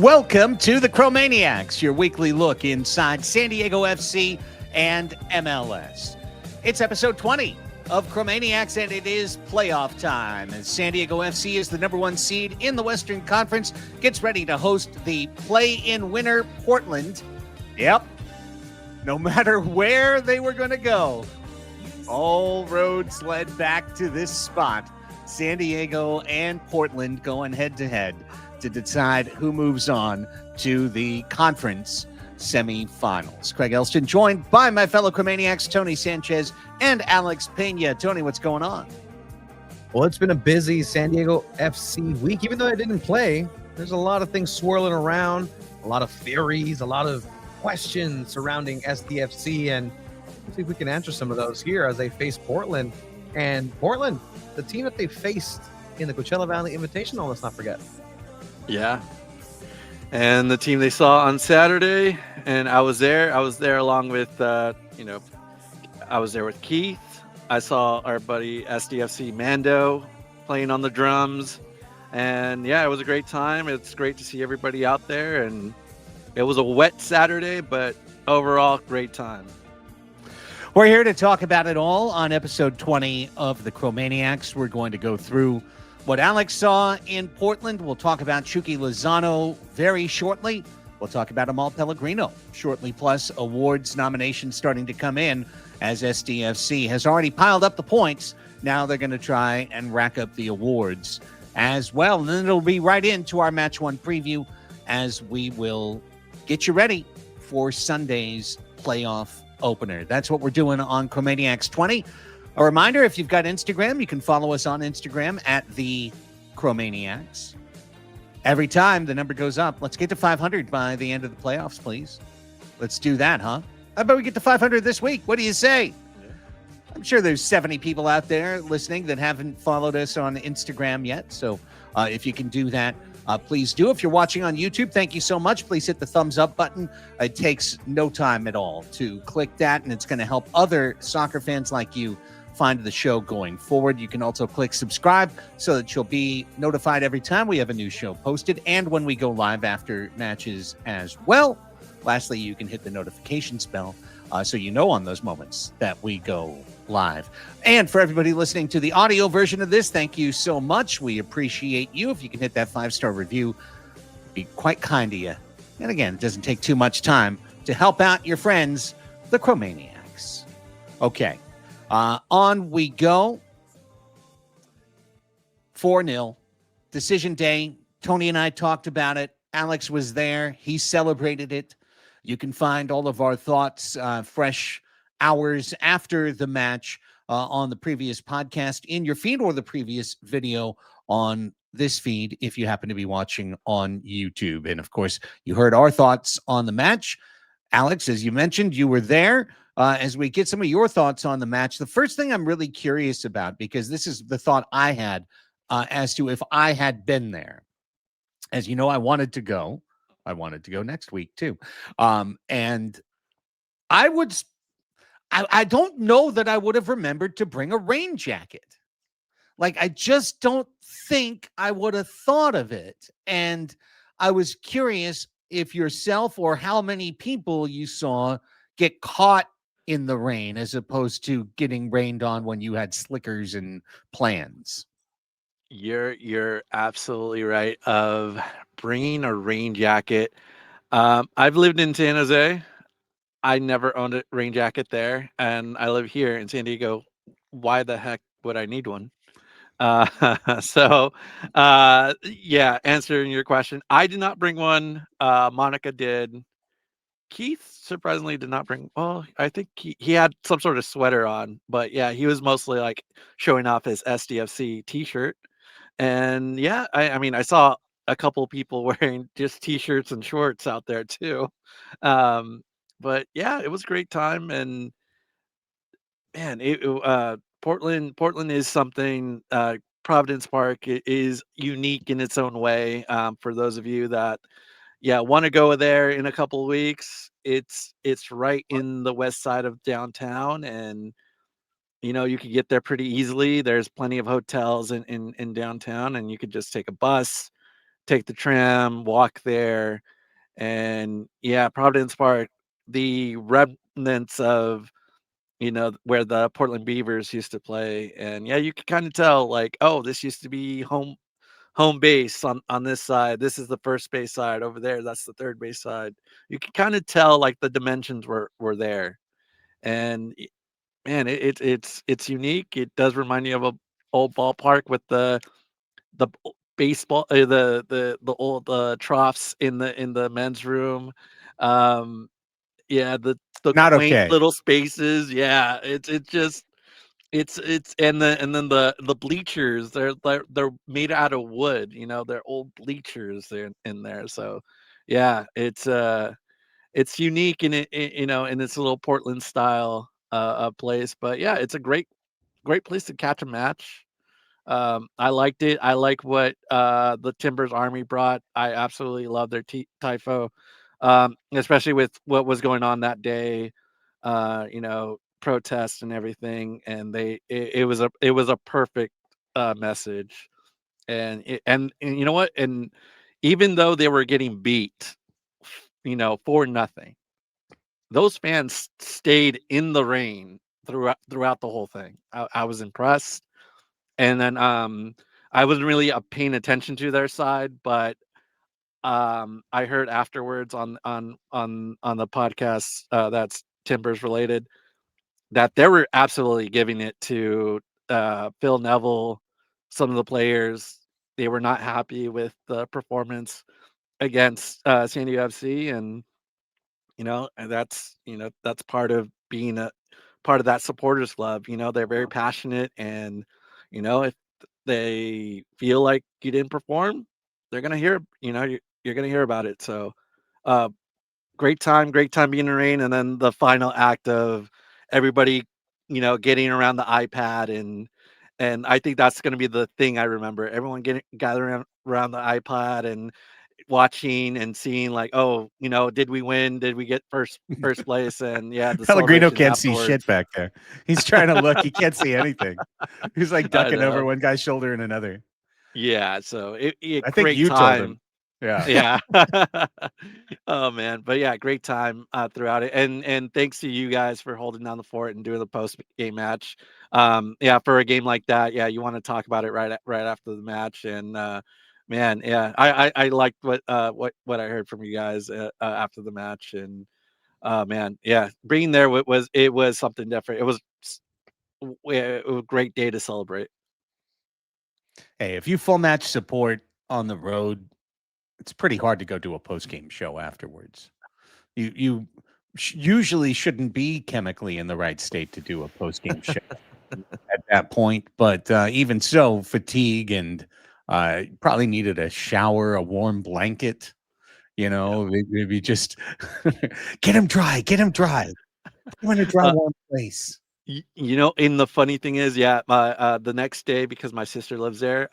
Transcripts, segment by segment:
Welcome to the Chromaniacs, your weekly look inside San Diego FC and MLS. It's episode 20 of Chromaniacs, and it is playoff time as San Diego FC is the number one seed in the Western Conference, gets ready to host the play-in winner, Portland. Yep, no matter where they were going to go, all roads led back to this spot. San Diego and Portland going head-to-head to decide who moves on to the conference semifinals. Craig Elston joined by my fellow Chromaniacs, Tony Sanchez and Alex Pena. Tony, what's going on? Well, it's been a busy San Diego FC week. Even though I didn't play, there's a lot of things swirling around, a lot of theories, a lot of questions surrounding SDFC, and let's see if we can answer some of those here as they face Portland. And Portland, the team that they faced in the Coachella Valley Invitational, let's not forget. Yeah. And the team they saw on Saturday, and I was there along with, I was there with Keith. I saw our buddy SDFC Mando playing on the drums. And yeah, it was a great time. It's great to see everybody out there. And it was a wet Saturday, but overall, great time. We're here to talk about it all on episode 20 of the Chromaniacs. We're going to go through what Alex saw in Portland. We'll talk about Chucky Lozano very shortly. We'll talk about Amal Pellegrino shortly, plus awards nominations starting to come in as SDFC has already piled up the points. Now they're going to try and rack up the awards as well. And then it'll be right into our Match 1 preview as we will get you ready for Sunday's playoff opener. That's what we're doing on Chromaniacs 20. A reminder, if you've got Instagram, you can follow us on Instagram at the Chromaniacs. Every time the number goes up, let's get to 500 by the end of the playoffs, please. Let's do that, huh? How about we get to 500 this week? What do you say? Yeah. I'm sure there's 70 people out there listening that haven't followed us on Instagram yet. So if you can do that, please do. If you're watching on YouTube, thank you so much. Please hit the thumbs up button. It takes no time at all to click that, and it's going to help other soccer fans like you find the show going forward. You can also click subscribe so that you'll be notified every time we have a new show posted and when we go live after matches as well. Lastly, you can hit the notifications bell so you know on those moments that we go live. And for everybody listening to the audio version of this, thank you so much. We appreciate you. If you can hit that 5-star review, it'd be quite kind of you. And again, it doesn't take too much time to help out your friends, the Chromaniacs. Okay. On we go. 4-0. Decision day. Tony and I talked about it. Alex was there. He celebrated it. You can find all of our thoughts fresh hours after the match on the previous podcast in your feed or the previous video on this feed if you happen to be watching on YouTube. And, of course, you heard our thoughts on the match. Alex, as you mentioned, you were there. As we get some of your thoughts on the match, the first thing I'm really curious about, because this is the thought I had as to if I had been there. As you know, I wanted to go. I wanted to go next week too. And I don't know that I would have remembered to bring a rain jacket. Like, I just don't think I would have thought of it. And I was curious if yourself or how many people you saw get caught in the rain as opposed to getting rained on when you had slickers and plans. You're absolutely right of bringing a rain jacket. I've lived in San Jose. I never owned a rain jacket there, and I live here in San Diego. Why the heck would I need one? Yeah, answering your question, I did not bring one. Monica did. Keith surprisingly did not bring. Well, I think he had some sort of sweater on, but yeah, he was mostly like showing off his SDFC T-shirt. And yeah, I mean, I saw a couple people wearing just t-shirts and shorts out there too. Um, but yeah, it was a great time, and man, Portland is something. Providence Park is unique in its own way. For those of you that want to go there in a couple of weeks, it's right in the west side of downtown, and you could get there pretty easily. There's plenty of hotels in downtown, and you could just take a bus, take the tram, walk there, and yeah, Providence Park, the remnants of where the Portland Beavers used to play. And yeah, you could kind of tell like, oh, this used to be home base on this side. This is the first base side over there. That's the third base side. You could kind of tell like the dimensions were there. And man, it's unique. It does remind me of a old ballpark with the baseball, the old troughs in the men's room. Um, yeah, the Not quaint okay. little spaces. Yeah, it's just it's and then the bleachers, they're made out of wood. They're old bleachers in there. So yeah, it's unique in its little Portland style place. But yeah, it's a great place to catch a match. I liked it. I like what the Timbers Army brought. I absolutely love their tifo, especially with what was going on that day. Protests and everything, and it was a perfect message. And you know what? And even though they were getting beat, for nothing, those fans stayed in the rain throughout the whole thing. I was impressed. And then, I wasn't really, paying attention to their side, but, I heard afterwards on the podcast, that's Timbers related, that they were absolutely giving it to, Phil Neville, some of the players. They were not happy with the performance against, SanDiego FC, and that's part of being a part of that supporters club. They're very passionate, and if they feel like you didn't perform, they're gonna hear. You're gonna hear about it. So, uh, great time being in the rain, and then the final act of everybody, getting around the iPad, and I think that's gonna be the thing I remember. Everyone getting gathering around the iPad and watching and seeing like, oh, did we win? Did we get first place? And yeah, the Pellegrino celebration can't see afterwards. shit back there. He's trying to look. He can't see anything. He's like I ducking over know. one guy's shoulder and another. Yeah, so I think great you told him. time. Yeah. Yeah. Oh man, but yeah, great time throughout it, and thanks to you guys for holding down the fort and doing the post game match. Yeah, for a game like that, yeah, you want to talk about it right after the match, and man, yeah, I liked what I heard from you guys after the match, and man, yeah, being there was something different. It was a great day to celebrate. Hey, if you full match support on the road, it's pretty hard to go do a post game show afterwards. You usually shouldn't be chemically in the right state to do a post game show at that point, but even so, fatigue and probably needed a shower, a warm blanket. Yeah. Maybe just get him dry, get him dry. Put him in a dry, Uh, warm place. And the funny thing is, yeah, the next day, because my sister lives there,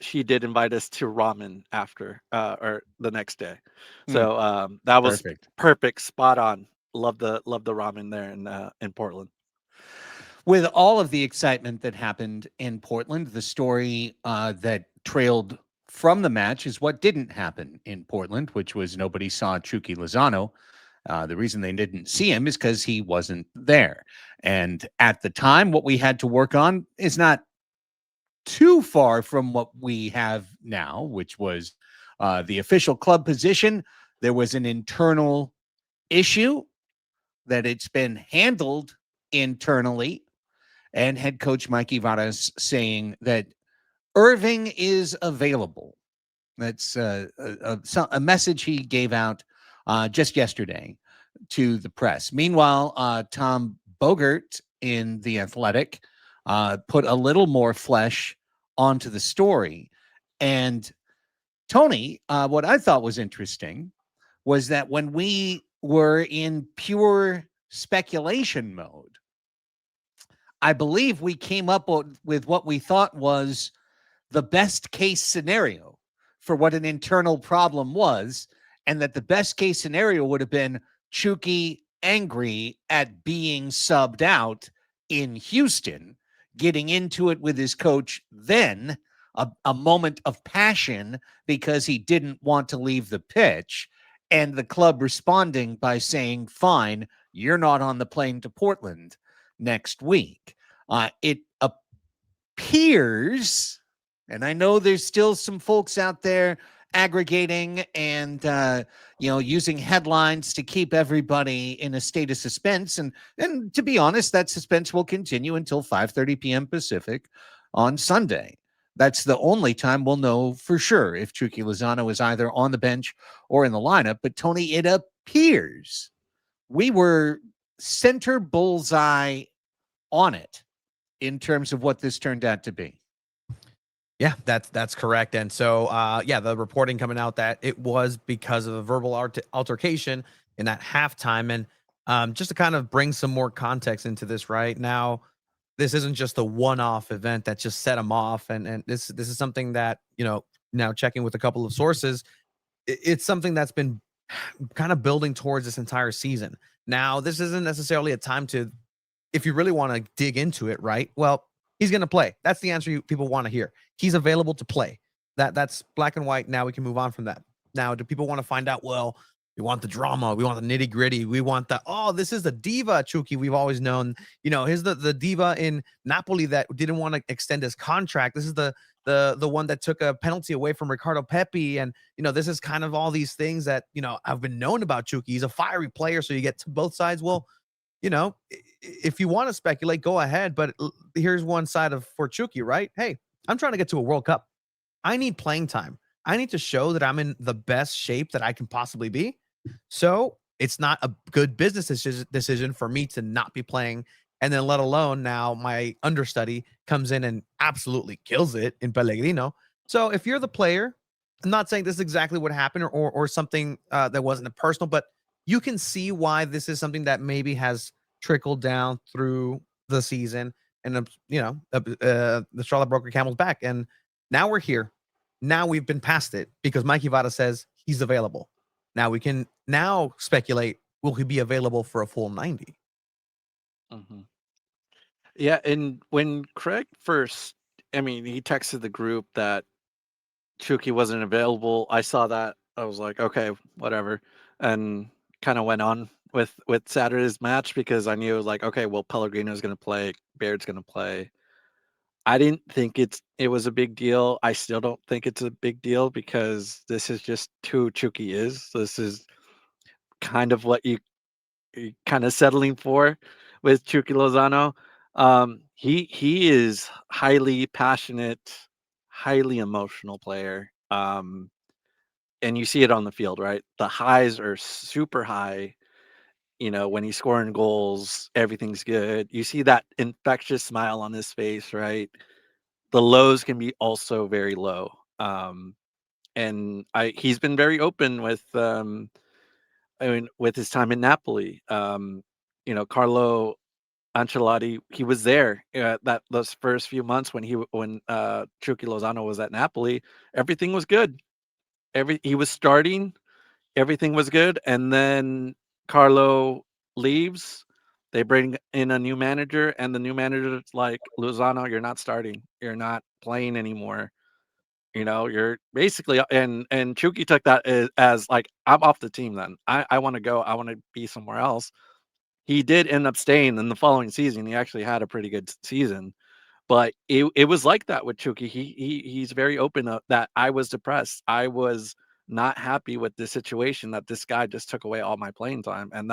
she did invite us to ramen after, or the next day. Hmm, So that was perfect. perfect, spot on. Love the ramen there in Portland. With all of the excitement that happened in Portland, the story that trailed from the match is what didn't happen in Portland, which was nobody saw Chucky Lozano. The reason they didn't see him is because he wasn't there. And at the time, what we had to work on is not too far from what we have now, which was the official club position. There was an internal issue that it's been handled internally, and head coach Mikey Varas saying that Irving is available. That's a message he gave out just yesterday to the press. Meanwhile, Tom Bogert in The Athletic put a little more flesh onto the story. And Tony, what I thought was interesting was that when we were in pure speculation mode, I believe we came up with what we thought was the best case scenario for what an internal problem was, and that the best case scenario would have been Chucky angry at being subbed out in Houston, getting into it with his coach, then a moment of passion because he didn't want to leave the pitch, and the club responding by saying, fine, you're not on the plane to Portland next week. It appears, and I know there's still some folks out there aggregating and using headlines to keep everybody in a state of suspense, and to be honest, that suspense will continue until 5:30 p.m. Pacific on Sunday. That's the only time we'll know for sure if Chucky Lozano is either on the bench or in the lineup. But Tony, it appears we were center bullseye on it in terms of what this turned out to be. Yeah, that's correct. And so, the reporting coming out that it was because of a verbal altercation in that halftime. And just to kind of bring some more context into this right now, this isn't just a one-off event that just set him off. And this is something that, now checking with a couple of sources, it's something that's been kind of building towards this entire season. Now, this isn't necessarily a time to, if you really want to dig into it, right? Well, he's going to play. That's the answer people want to hear. He's available to play. That's black and white. Now we can move on from that. Now, do people want to find out, well, we want the drama, we want the nitty gritty, we want this is the diva Chucky we've always known. Here's the diva in Napoli that didn't want to extend his contract. This is the one that took a penalty away from Ricardo Pepi. And, this is kind of all these things that, have been known about Chucky. He's a fiery player, so you get to both sides. Well, if you want to speculate, go ahead. But here's one side for Chucky, right? Hey, I'm trying to get to a World Cup. I need playing time. I need to show that I'm in the best shape that I can possibly be. So it's not a good business decision for me to not be playing. And then let alone now my understudy comes in and absolutely kills it in Pellegrino. So if you're the player, I'm not saying this is exactly what happened or something that wasn't a personal, but you can see why this is something that maybe has trickled down through the season. And, the straw that broke the camel's back. And now we're here. Now we've been past it because Mikey Vada says he's available. Now we can speculate, will he be available for a full 90? Mm-hmm. Yeah, and when Craig first, he texted the group that Chucky wasn't available. I saw that. I was like, okay, whatever. And kind of went on with Saturday's match because I knew it was like, okay, well, Pellegrino's going to play, Baird's going to play. I didn't think it was a big deal. I still don't think it's a big deal because this is just who Chucky is. This is kind of what you're kind of settling for with Chucky Lozano. He is highly passionate, highly emotional player. And you see it on the field, right? The highs are super high. When he's scoring goals, everything's good. You see that infectious smile on his face, right? The lows can be also very low. And he's been very open with with his time in Napoli. Carlo Ancelotti, he was there those first few months when Chucky Lozano was at Napoli. Everything was good. He was starting, everything was good, and then Carlo leaves. They bring in a new manager, and the new manager's like, Lozano, you're not starting. You're not playing anymore. You're basically, and Chucky took that as like, I'm off the team then. I want to go. I want to be somewhere else. He did end up staying in the following season. He actually had a pretty good season. But it was like that with Chucky. He's very open that I was depressed. I was not happy with this situation that this guy just took away all my playing time, and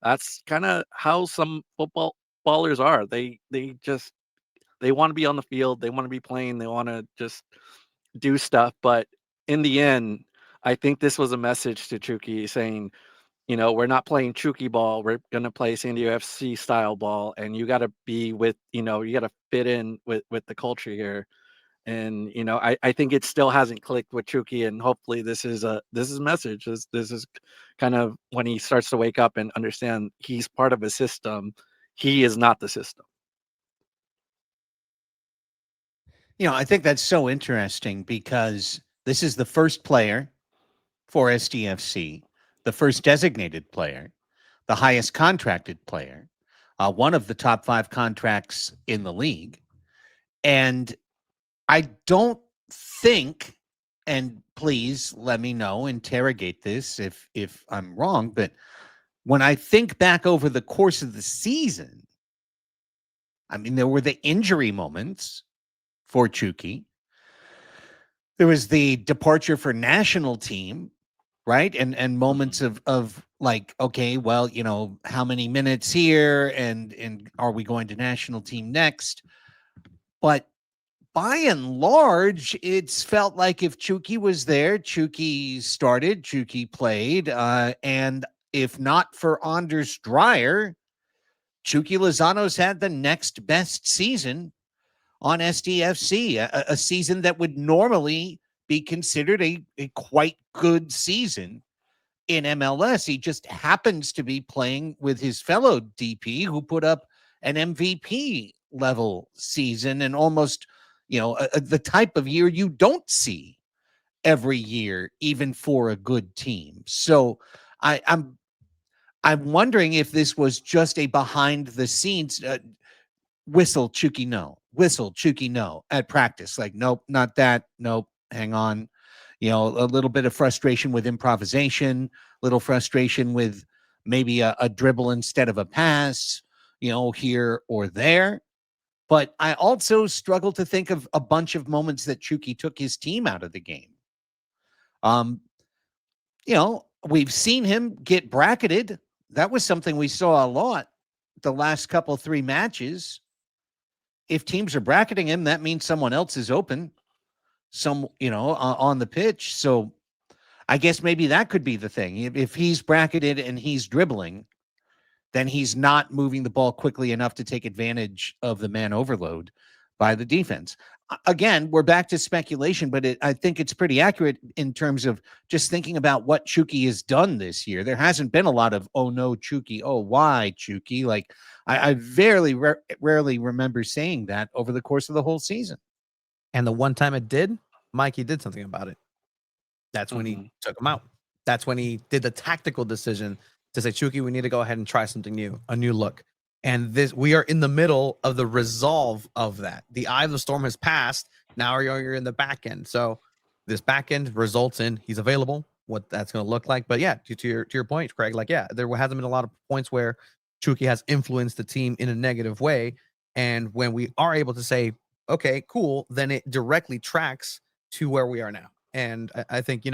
that's kind of how some football ballers are. They want to be on the field. They want to be playing. They want to just do stuff. But in the end, I think this was a message to Chucky saying, we're not playing Chucky ball. We're going to play SanDiego FC style ball. And you got to be you got to fit in with the culture here. And I think it still hasn't clicked with Chucky, and hopefully this is a message. This is kind of when he starts to wake up and understand he's part of a system. He is not the system. I think that's so interesting because this is the first player for SDFC, the first designated player, the highest contracted player, one of the top 5 contracts in the league. And I don't think, and please let me know, interrogate this if I'm wrong, but when I think back over the course of the season, I mean, there were the injury moments for Chucky. There was the departure for national team, right? And moments of like, okay, well, how many minutes here and are we going to national team next? But by and large, it's felt like if Chucky was there, Chucky started, Chucky played, and if not for Anders Dreyer, Chucky Lozano's had the next best season on SDFC, a season that would normally be considered a quite good season in MLS. He just happens to be playing with his fellow DP who put up an MVP level season and almost, the type of year you don't see every year, even for a good team. So I'm wondering if this was just a behind the scenes whistle Chucky no, whistle Chucky no at practice. Like, nope, not that. Nope, hang on. A little bit of frustration with improvisation, little frustration with maybe a dribble instead of a pass, here or there. But I also struggle to think of a bunch of moments that Chucky took his team out of the game. Um, we've seen him get bracketed. That was something we saw a lot the last couple 3 matches. If teams are bracketing him, that means someone else is open, on the pitch. So I guess maybe that could be the thing. If he's bracketed and he's dribbling, then he's not moving the ball quickly enough to take advantage of the man overload by the defense. Again, we're back to speculation, but I think it's pretty accurate in terms of just thinking about what Chucky has done this year. There hasn't been a lot of, oh no, Chucky, oh why Chucky? Like I rarely remember saying that over the course of the whole season. And the one time it did, Mikey did something about it. That's when he took him out. That's when he did the tactical decision to say, Chucky, we need to go ahead and try something new, a new look. And we are in the middle of the resolve of that. The eye of the storm has passed. Now you're in the back end. So this back end results in he's available, what that's going to look like. But yeah, to your point, Craig, like, yeah, there hasn't been a lot of points where Chucky has influenced the team in a negative way. And when we are able to say, okay, cool, then it directly tracks to where we are now. And I think,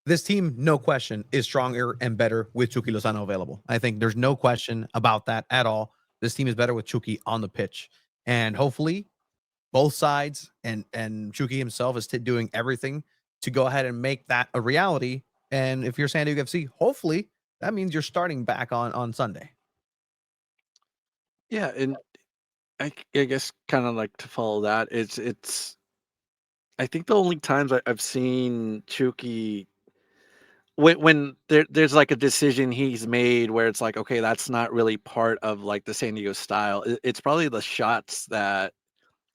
this team, no question, is stronger and better with Chucky Lozano available. I think there's no question about that at all. This team is better with Chucky on the pitch. And hopefully both sides and Chucky himself is doing everything to go ahead and make that a reality. And if you're San Diego FC, hopefully that means you're starting back on Sunday. Yeah, and I guess kind of like to follow that, it's I think the only times I've seen Chucky when there's like a decision he's made where it's like, okay, that's not really part of like the San Diego style. It's probably the shots that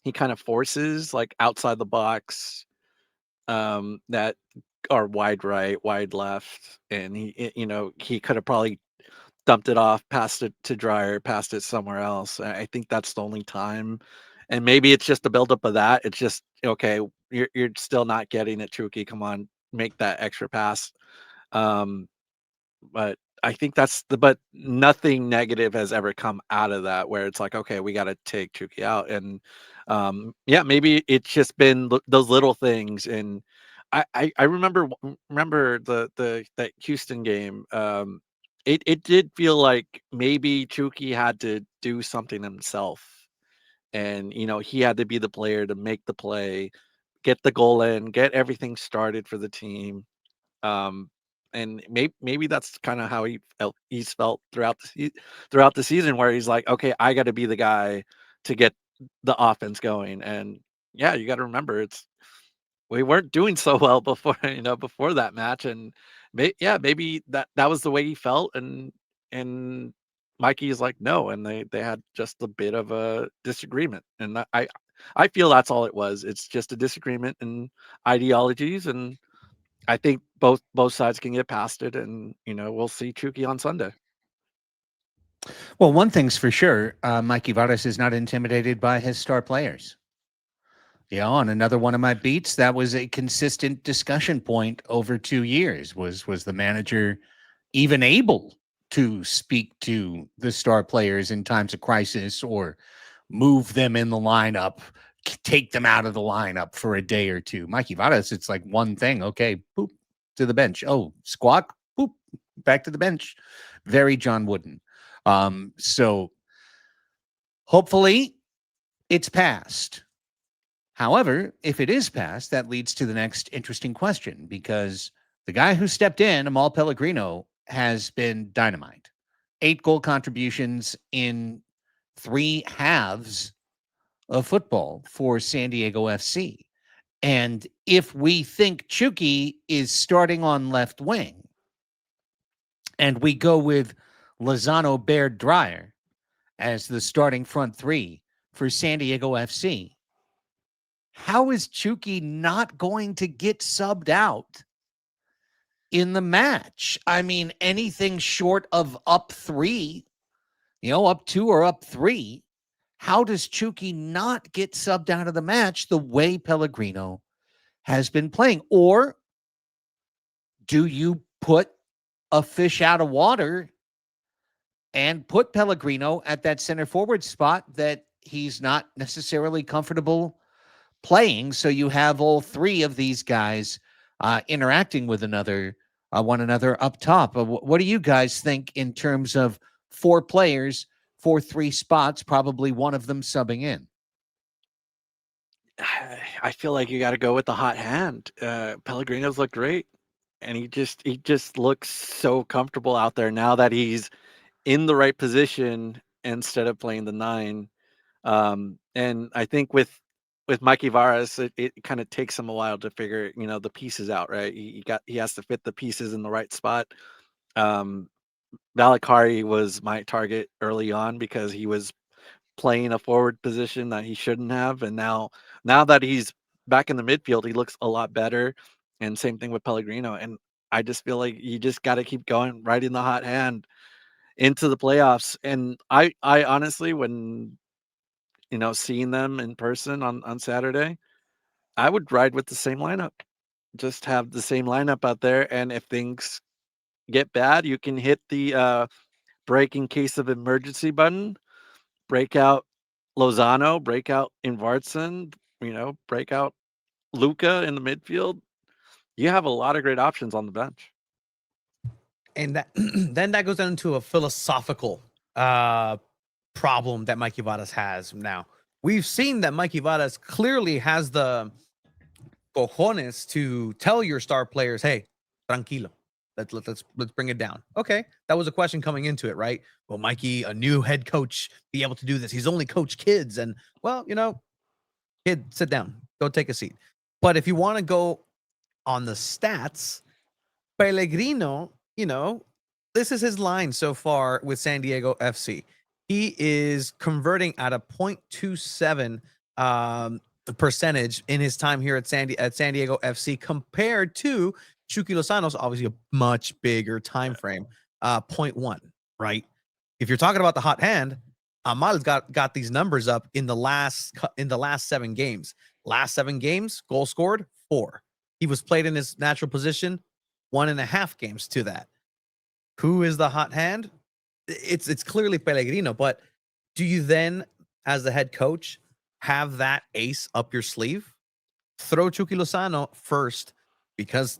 he kind of forces like outside the box, that are wide right, wide left, and he could have probably dumped it off, passed it to Dreyer, passed it somewhere else. I think that's the only time, and maybe it's just the buildup of that. It's just okay. You're still not getting it, Chucky. Come on, make that extra pass. Um, but I think but nothing negative has ever come out of that where it's like, okay, we got to take Chucky out. And yeah, maybe it's just been those little things. And I remember the that Houston game. It did feel like maybe Chucky had to do something himself. And he had to be the player to make the play, get the goal in, get everything started for the team. Um, and maybe that's kind of how he's felt throughout the season, where he's like, okay, I got to be the guy to get the offense going. And yeah, you got to remember we weren't doing so well before before that match, and maybe that was the way he felt, and Mikey is like no, and they had just a bit of a disagreement, and I feel that's all it was. It's just a disagreement in ideologies, and I think both sides can get past it, and we'll see Chucky on Sunday. Well, one thing's for sure, Mikey Varas is not intimidated by his star players. On another one of my beats, that was a consistent discussion point over 2 years. Was the manager even able to speak to the star players in times of crisis, or move them in the lineup, take them out of the lineup for a day or two? Mikey Varas, it's like one thing. Okay, boop, to the bench. Oh, squawk, boop, back to the bench. Very John Wooden. So hopefully it's passed. However, if it is passed, that leads to the next interesting question, because the guy who stepped in, Amal Pellegrino, has been dynamite. 8 goal contributions in 3 halves of football for San Diego FC. And if we think Chucky is starting on left wing, and we go with Lozano, Baird, Dreyer as the starting front 3 for San Diego FC, how is Chucky not going to get subbed out in the match? I mean, anything short of up 3, up 2 or up 3, how does Chucky not get subbed out of the match the way Pellegrino has been playing? Or do you put a fish out of water and put Pellegrino at that center forward spot that he's not necessarily comfortable playing, so you have all 3 of these guys interacting with one another up top? What do you guys think in terms of 4 players for 3 spots, probably one of them subbing in? I feel like you got to go with the hot hand. Pellegrino's look great, and he just looks so comfortable out there now that he's in the right position instead of playing the 9. And I think with Mikey Varas, it kind of takes him a while to figure the pieces out, right? He has to fit the pieces in the right spot. Valakari was my target early on because he was playing a forward position that he shouldn't have, and now that he's back in the midfield, he looks a lot better. And same thing with Pellegrino. And I just feel like you just got to keep going right in the hot hand into the playoffs. And I honestly, when seeing them in person on Saturday, I would ride with the same lineup. Just have the same lineup out there, and if things get bad, you can hit the break in case of emergency button, break out Lozano, break out Invartson, break out Luca in the midfield. You have a lot of great options on the bench. And that then that goes down into a philosophical problem that Mikey Varas has now. We've seen that Mikey Varas clearly has the cojones to tell your star players, "Hey, tranquilo, let's bring it down." Okay, that was a question coming into it, right? Will Mikey, a new head coach, be able to do this? He's only coached kids, and well, kid, sit down, go take a seat. But if you want to go on the stats, Pellegrino, this is his line so far with San Diego FC. He is converting at a 0.27 percentage in his time here at San Diego FC compared to Chucky Lozano's, obviously a much bigger time frame, 0.1, right? If you're talking about the hot hand, Amal's got these numbers up in the last 7 games. Last 7 games, goal scored 4. He was played in his natural position 1.5 games to that. Who is the hot hand? It's clearly Pellegrino, but do you then, as the head coach, have that ace up your sleeve? Throw Chucky Lozano first, because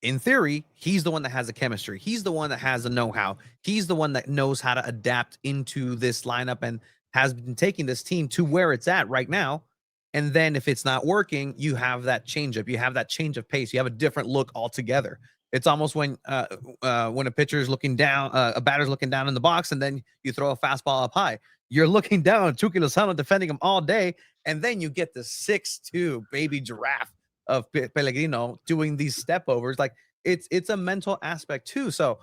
in theory, he's the one that has the chemistry. He's the one that has the know-how. He's the one that knows how to adapt into this lineup and has been taking this team to where it's at right now. And then if it's not working, you have that change up. You have that change of pace. You have a different look altogether. It's almost when a pitcher is looking down, a batter's looking down in the box, and then you throw a fastball up high. You're looking down, Chucky Lozano defending him all day, And then you get the 6'2" baby giraffe of Pellegrino doing these step overs. Like it's a mental aspect too. So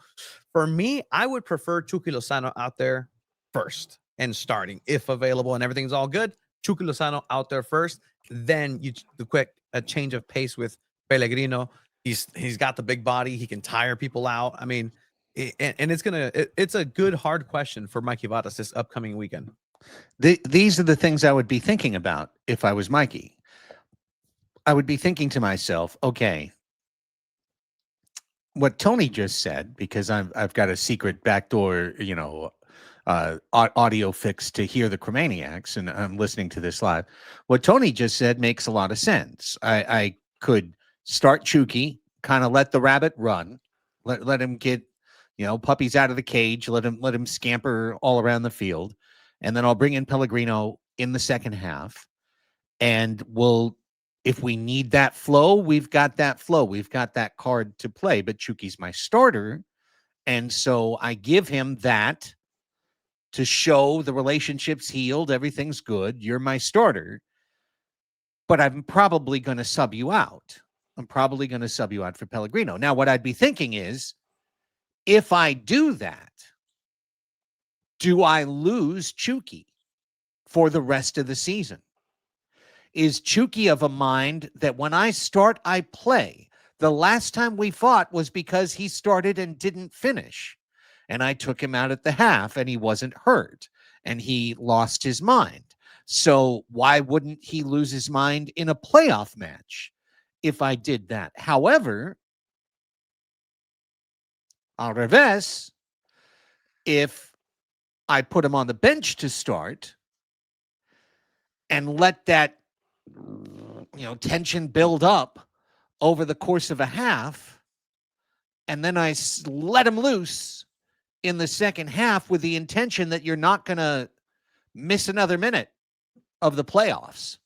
for me, I would prefer Chucky Lozano out there first and starting if available and everything's all good. Chucky Lozano out there first. Then the quick a change of pace with Pellegrino. He's got the big body. He can tire people out. I mean, and it's a good hard question for Mikey Vadas this upcoming weekend. These are the things I would be thinking about if I was Mikey. I would be thinking to myself, okay, what Tony just said, because I've got a secret backdoor, audio fix to hear the Chromaniacs, and I'm listening to this live. What Tony just said makes a lot of sense. I could start Chucky, kind of let the rabbit run, let him get, puppies out of the cage, let him scamper all around the field, and then I'll bring in Pellegrino in the second half, and if we need that flow, we've got that flow. We've got that card to play, but Chucky's my starter. And so I give him that to show the relationship's healed. Everything's good. You're my starter. But I'm probably going to sub you out. I'm probably going to sub you out for Pellegrino. Now, what I'd be thinking is, if I do that, do I lose Chucky for the rest of the season? Is Chucky of a mind that when I start, I play? The last time we fought was because he started and didn't finish. And I took him out at the half and he wasn't hurt and he lost his mind. So why wouldn't he lose his mind in a playoff match if I did that? However, al revés, if I put him on the bench to start and let that tension build up over the course of a half, and then I let him loose in the second half with the intention that you're not going to miss another minute of the playoffs.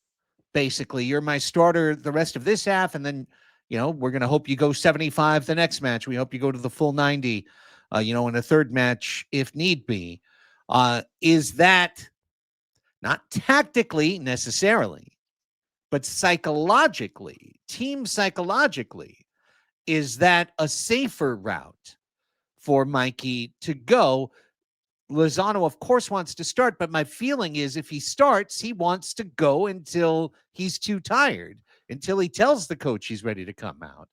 Basically, you're my starter the rest of this half, and then, we're going to hope you go 75 the next match. We hope you go to the full 90, in a third match if need be. Is that not tactically necessarily, but psychologically, team psychologically, is that a safer route for Mikey to go? Lozano, of course, wants to start, but my feeling is if he starts, he wants to go until he's too tired, until he tells the coach he's ready to come out.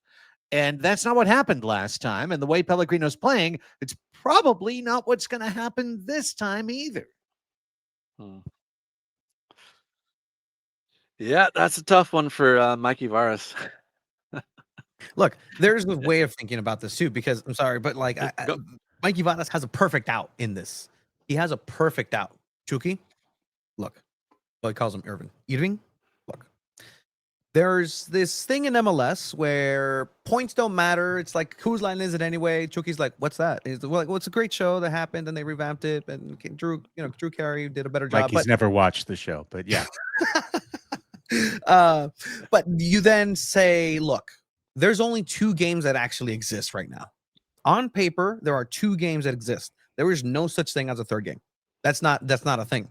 And that's not what happened last time. And the way Pellegrino's playing, it's probably not what's going to happen this time either. Yeah, that's a tough one for Mikey Varas. Look, there's a way of thinking about this too, because I'm sorry, but like Mikey Vadas has a perfect out in this. He has a perfect out. Chucky, look, well, he calls him Hirving. Look, there's this thing in MLS where points don't matter. It's like, whose line is it anyway? Chucky's like, what's that? He's like, well, it's a great show that happened, and they revamped it, and Drew Carey did a better job. Mikey's never watched the show, but yeah. But you then say, look, there's only 2 games that actually exist right now. On paper, there are 2 games that exist. There is no such thing as a third game. That's not a thing.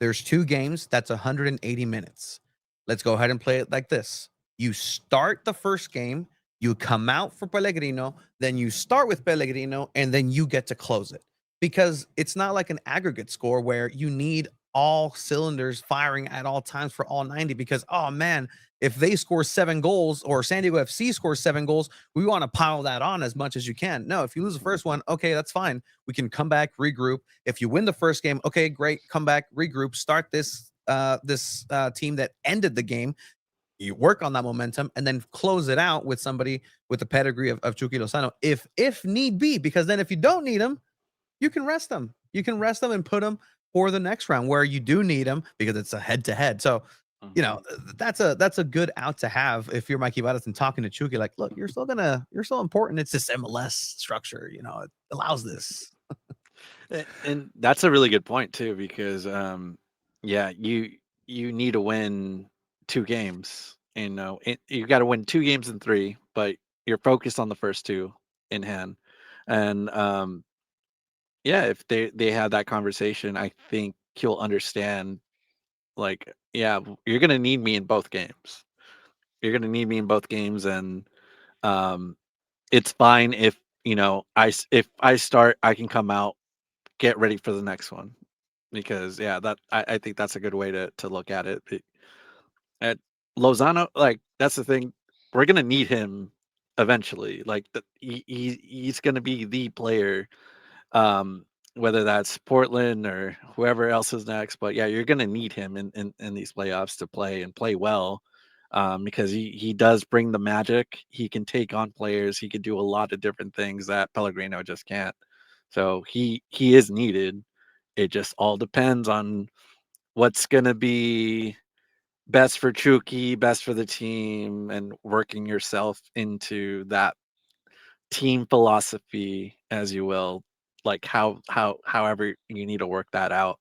There's 2 games. That's 180 minutes. Let's go ahead and play it like this. You start the first game, you come out for Pellegrino, then you start with Pellegrino, and then you get to close it. Because it's not like an aggregate score where you need all cylinders firing at all times for all 90, because, oh man, if they score 7 goals or San Diego FC scores 7 goals, we want to pile that on as much as you can. No, if you lose the first one, okay, that's fine. We can come back, regroup. If you win the first game, okay, great, come back, regroup, start this team that ended the game. You work on that momentum and then close it out with somebody with the pedigree of Chucky Lozano, if need be, because then if you don't need them, you can rest them. You can rest them and put them for the next round where you do need them, because it's a head-to-head. So, that's a good out to have if you're Mikey Vadas and talking to Chucky, like, look, you're still important. It's this MLS structure, it allows this. And that's a really good point too, because you need to win 2 games. You got to win 2 games in 3, but you're focused on the first 2 in hand. And if they have that conversation, I think he'll understand Like, yeah, you're gonna need me in both games. You're gonna need me in both games, and um, it's fine if if I start, I can come out, get ready for the next one, because yeah, that I think that's a good way to look at it. At Lozano, like that's the thing, we're gonna need him eventually. Like he's gonna be the player, whether that's Portland or whoever else is next. But yeah, you're gonna need him in these playoffs to play and play well, because he does bring the magic. He can take on players. He can do a lot of different things that Pellegrino just can't. So he is needed. It just all depends on what's gonna be best for Chucky, best for the team, and working yourself into that team philosophy, as you will, like however you need to work that out.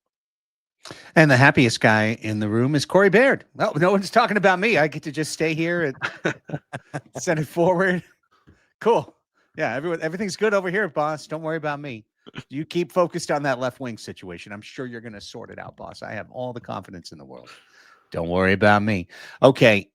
And the happiest guy in the room is Corey Baird. No one's talking about me. I get to just stay here and send it forward. Cool. Yeah, everything's good over here, boss. Don't worry about me. You keep focused on that left wing situation. I'm sure you're going to sort it out, boss. I have all the confidence in the world. Don't worry about me. Okay.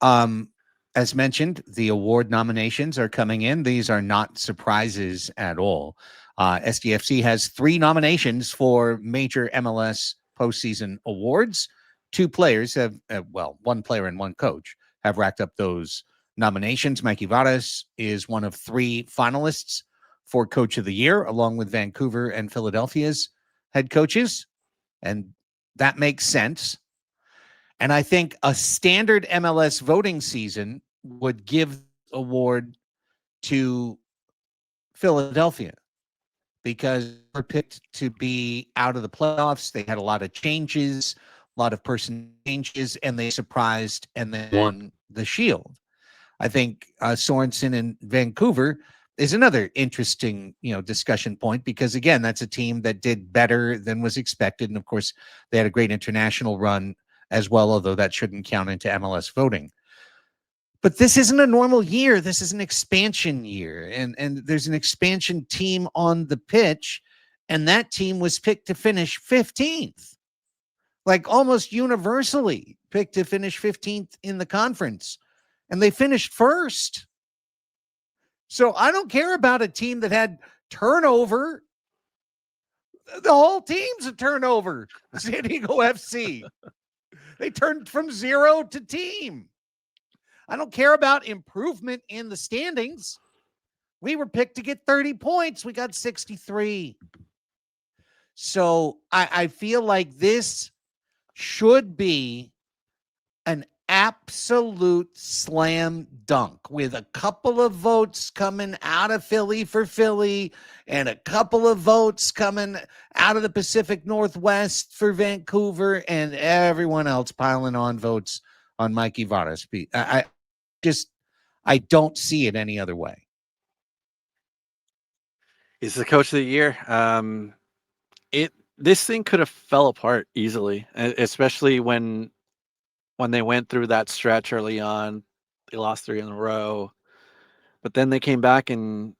As mentioned, the award nominations are coming in. These are not surprises at all. SDFC has 3 nominations for major MLS postseason awards. 2 players have, one player and 1 coach have racked up those nominations. Mikey Varas is one of 3 finalists for Coach of the Year, along with Vancouver and Philadelphia's head coaches. And that makes sense. And I think a standard MLS voting season would give award to Philadelphia because they're picked to be out of the playoffs. They had a lot of changes, a lot of person changes, and they surprised and they won the Shield. I think Sorensen in Vancouver is another interesting, discussion point because again, that's a team that did better than was expected, and of course, they had a great international run as well, although that shouldn't count into MLS voting. But this isn't a normal year. This is an expansion year, and there's an expansion team on the pitch, and that team was picked to finish 15th, like almost universally picked to finish 15th in the conference, and they finished first. So I don't care about a team that had turnover. The whole team's a turnover. SanDiego FC. They turned from 0 to team. I don't care about improvement in the standings. We were picked to get 30 points. We got 63. So I feel like this should be an absolute slam dunk with a couple of votes coming out of Philly for Philly and a couple of votes coming out of the Pacific Northwest for Vancouver and everyone else piling on votes on Mikey Varas. I don't see it any other way. He's the coach of the year. This thing could have fell apart easily, especially when they went through that stretch early on. They lost 3 in a row, but then they came back and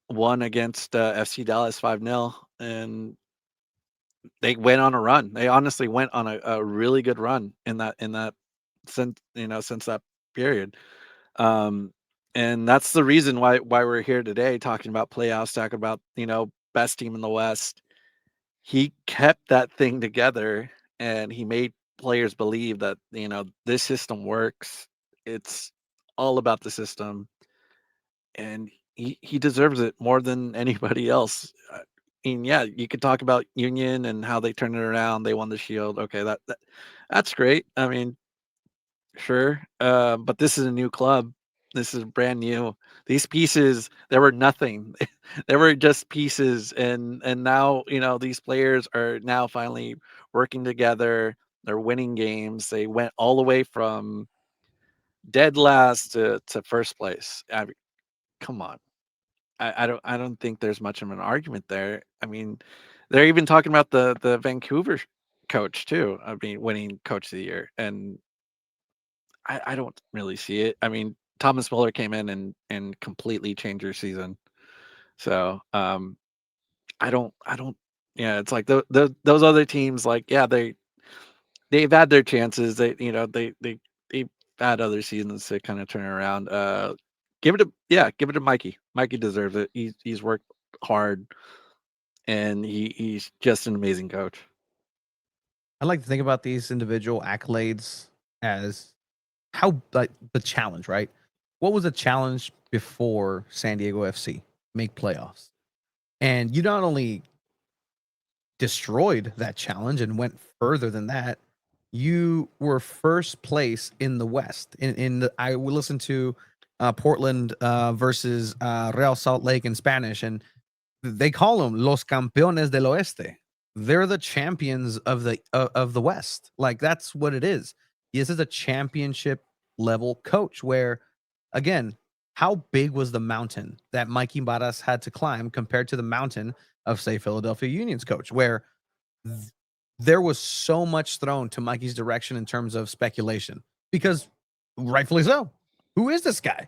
won against FC Dallas 5-0, and they went on a run. They honestly went on a really good run in that since that period. Um, and that's the reason why we're here today talking about playoffs, talking about best team in the West. He kept that thing together, and he made players believe that this system works. It's all about the system, and he deserves it more than anybody else. I mean, yeah, you could talk about Union and how they turned it around. They won the Shield. Okay, that's great. I mean, sure, but this is a new club. This is brand new. These pieces, there were nothing. They were just pieces, and now these players are now finally working together. They're winning games. They went all the way from dead last to first place. I mean, come on. I don't think there's much of an argument there. I mean, they're even talking about the Vancouver coach too. I mean, winning coach of the year, and I don't really see it. I mean, Thomas Muller came in and completely changed your season. So I don't. Yeah, it's like those other teams. Like, yeah, they've had their chances. They've had other seasons to kind of turn around. Give it to Mikey. Mikey deserves it. He's worked hard, and he's just an amazing coach. I like to think about these individual accolades as how like the challenge, right? What was the challenge before San Diego FC make playoffs? And you not only destroyed that challenge and went further than that, you were first place in the West. I would listen to Portland versus Real Salt Lake in Spanish, and they call them Los Campeones del Oeste. They're the champions of the West. Like that's what it is. This is a championship level coach where, again, how big was the mountain that Mikey Barras had to climb compared to the mountain of, say, Philadelphia Union's coach, where there was so much thrown to Mikey's direction in terms of speculation, because rightfully so. Who is this guy?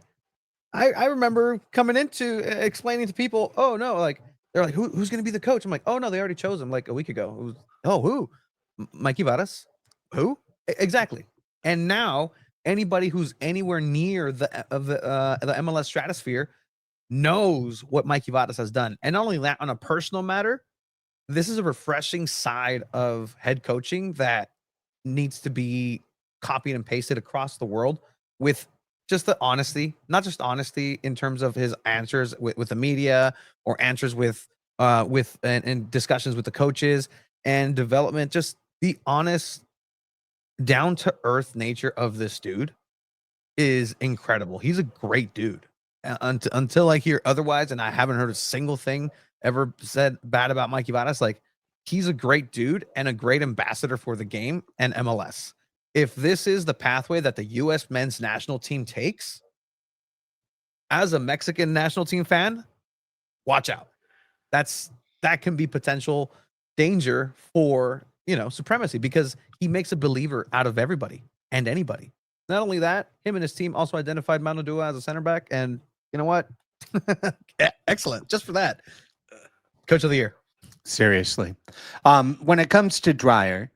I remember coming into explaining to people, oh no, like they're like, who's going to be the coach? I'm like, oh no, they already chose him like a week ago. It was, oh, who? Mikey Barras? Who? Exactly. And now anybody who's anywhere near the MLS stratosphere knows what Mikey Barras has done. And not only that, on a personal matter, this is a refreshing side of head coaching that needs to be copied and pasted across the world, with just the honesty, not just honesty in terms of his answers with the media, or answers with and discussions with the coaches and development. Just the honest, down to earth nature of this dude is incredible. He's a great dude. Until I hear otherwise, and I haven't heard a single thing ever said bad about Mikey Barras, like he's a great dude and a great ambassador for the game and MLS. If this is the pathway that the U.S. men's national team takes, as a Mexican national team fan, watch out. That can be potential danger for, supremacy, because he makes a believer out of everybody and anybody. Not only that, him and his team also identified Manu Dua as a center back, and you know what? Excellent. Just for that. Coach of the year. Seriously. When it comes to Dreyer,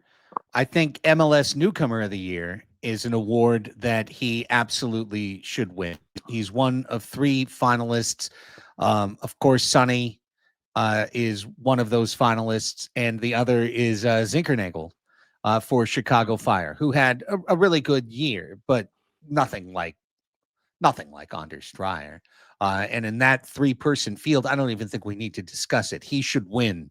I think MLS Newcomer of the Year is an award that he absolutely should win. He's one of 3 finalists. Of course, Sonny is one of those finalists, and the other is Zinkernagel for Chicago Fire, who had a really good year, but nothing like Anders Dreyer. And in that 3-person field, I don't even think we need to discuss it. He should win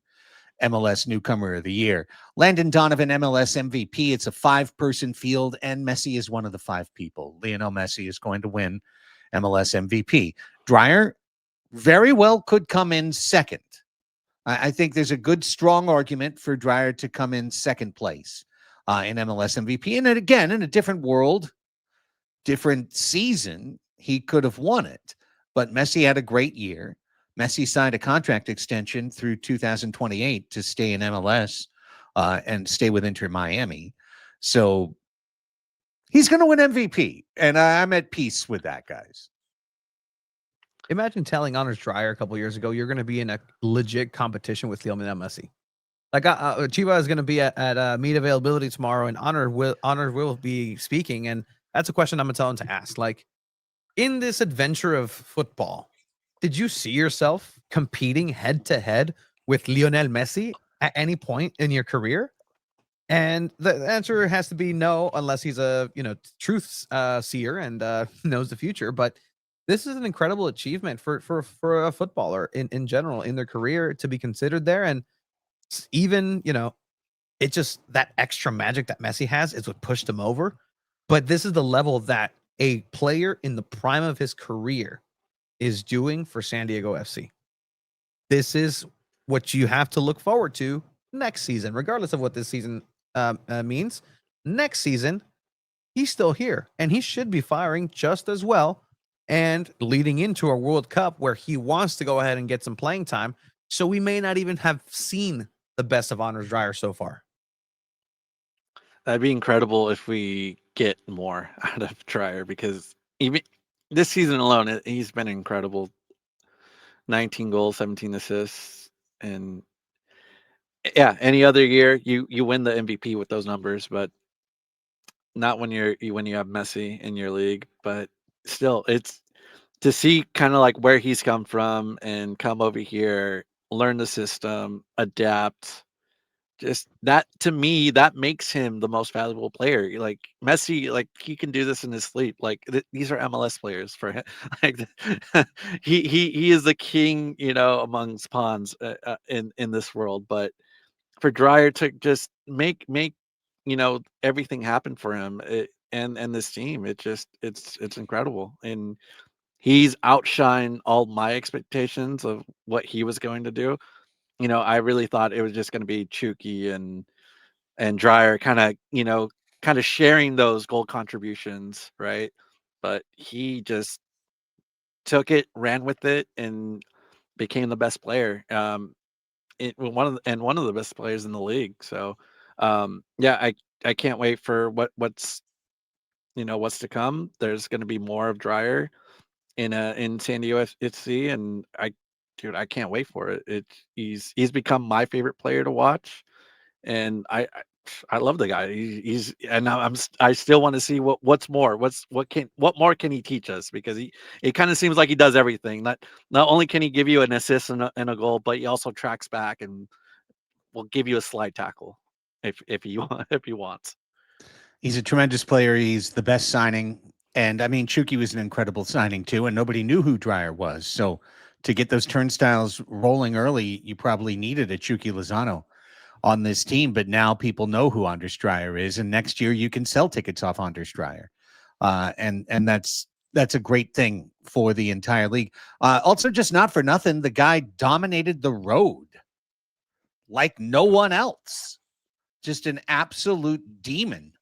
MLS Newcomer of the Year. Landon Donovan, MLS MVP. It's a 5-person field, and Messi is one of the 5 people. Lionel Messi is going to win MLS MVP. Dreyer very well could come in second. I think there's a good, strong argument for Dreyer to come in second place in MLS MVP. And then again, in a different world, different season, he could have won it. But Messi had a great year. Messi signed a contract extension through 2028 to stay in MLS and stay with Inter Miami. So he's going to win MVP. And I'm at peace with that, guys. Imagine telling Anders Dreyer a couple years ago you're going to be in a legit competition with Lionel Messi. Like Chiva is going to be at meet availability tomorrow, and Honor will be speaking, and that's a question I'm going to tell him to ask. Like, in this adventure of football, did you see yourself competing head to head with Lionel Messi at any point in your career? And the answer has to be no, unless he's a truth seer and knows the future. But this is an incredible achievement for a footballer in general in their career to be considered there. And even it just, that extra magic that Messi has is what pushed him over. But this is the level that a player in the prime of his career is doing for San Diego FC. This is what you have to look forward to next season, regardless of what this season means. Next season, he's still here, and he should be firing just as well and leading into a World Cup where he wants to go ahead and get some playing time. So we may not even have seen the best of Anders Dreyer so far. That'd be incredible if we get more out of Dreyer, because even this season alone, he's been incredible. 19 goals, 17 assists, and yeah, any other year you win the MVP with those numbers. But not when you have Messi in your league, but still, it's to see kind of like where he's come from and come over here, learn the system, adapt. Just that to me, that makes him the most valuable player. Like Messi, like he can do this in his sleep. Like these are MLS players for him. Like he is the king, amongst pawns in this world. But for Dreyer to just make everything happen for him and this team, it's incredible. And he's outshined all my expectations of what he was going to do. I really thought it was just going to be Chucky and Dreyer kind of sharing those goal contributions, right? But he just took it, ran with it, and became the best player. One of the best players in the league. So, yeah, I can't wait for what's to come. There's going to be more of Dreyer in SanDiego.FC, and I can't wait for it. He's become my favorite player to watch, and I love the guy. He's and I still want to see what's more. What more can he teach us? Because it kind of seems like he does everything. Not only can he give you an assist and a goal, but he also tracks back and will give you a slide tackle if he if he wants. He's a tremendous player. He's the best signing. And I mean, Chucky was an incredible signing too, and nobody knew who Dreyer was. So to get those turnstiles rolling early, you probably needed a Chucky Lozano on this team. But now people know who Anders Dreyer is, and next year you can sell tickets off Anders Dreyer, and that's a great thing for the entire league. Also, just not for nothing, the guy dominated the road like no one else. Just an absolute demon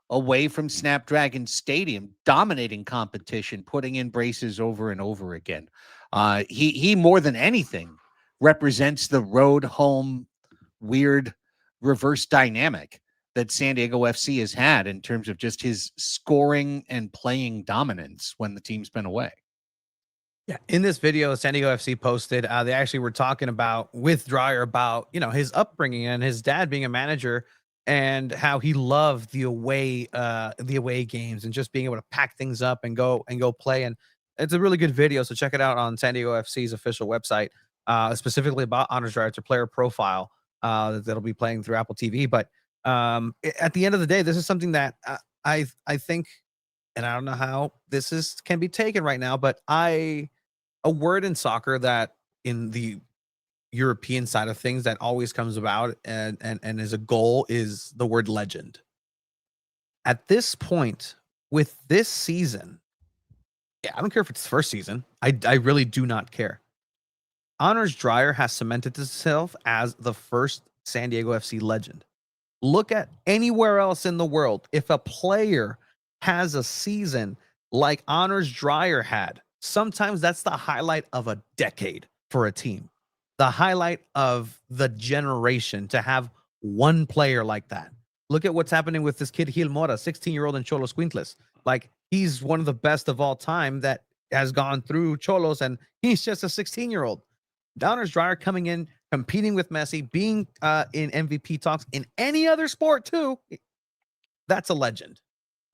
away from Snapdragon Stadium, dominating competition, putting in braces over and over again. He more than anything represents the road home weird reverse dynamic that SanDiego FC has had in terms of just his scoring and playing dominance when the team's been away. Yeah, in this video, SanDiego FC posted, they actually were talking about with Dreyer about his upbringing and his dad being a manager and how he loved the away games and just being able to pack things up and go play. And it's a really good video, so check it out on SanDiego FC's official website, specifically about Anders Dreyer. It's a player profile that'll be playing through Apple TV. But at the end of the day, this is something that I think, and I don't know how can be taken right now, but a word in soccer that in the European side of things that always comes about and is a goal is the word legend. At this point with this season, yeah, I don't care if it's the first season. I really do not care. Anders Dreyer has cemented himself as the first SanDiego FC legend. Look at anywhere else in the world. If a player has a season like Anders Dreyer had, sometimes that's the highlight of a decade for a team. The highlight of the generation to have one player like that. Look at what's happening with this kid, Gil Mora, 16-year-old in Cholos Quintles. Like, he's one of the best of all time that has gone through Cholos, and he's just a 16-year-old. Anders Dreyer coming in, competing with Messi, being in MVP talks in any other sport too. That's a legend.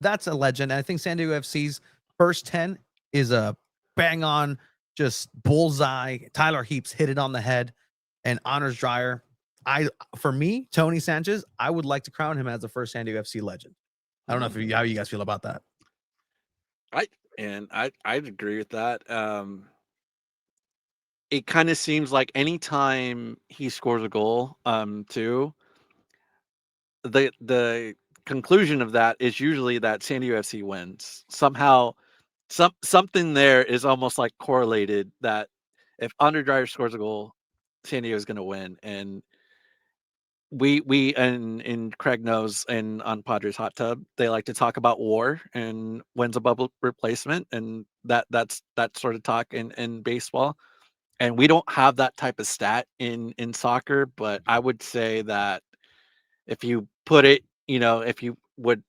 That's a legend. And I think SanDiego FC's first 10 is a bang on, just bullseye. Tyler Heaps hit it on the head. And Anders Dreyer, for me, Tony Sanchez, I would like to crown him as the first SanDiego FC legend. I don't know how you guys feel about that. I'd agree with that. It kind of seems like anytime he scores a goal, too, the conclusion of that is usually that SanDiego FC wins. Somehow, something there is almost like correlated that if Andre Dreyer scores a goal, SanDiego is going to win. And we and Craig knows, and on Padres Hot Tub, they like to talk about war and when's a bubble replacement, and that's that sort of talk in baseball. And we don't have that type of stat in soccer, but I would say that if you put it, if you would,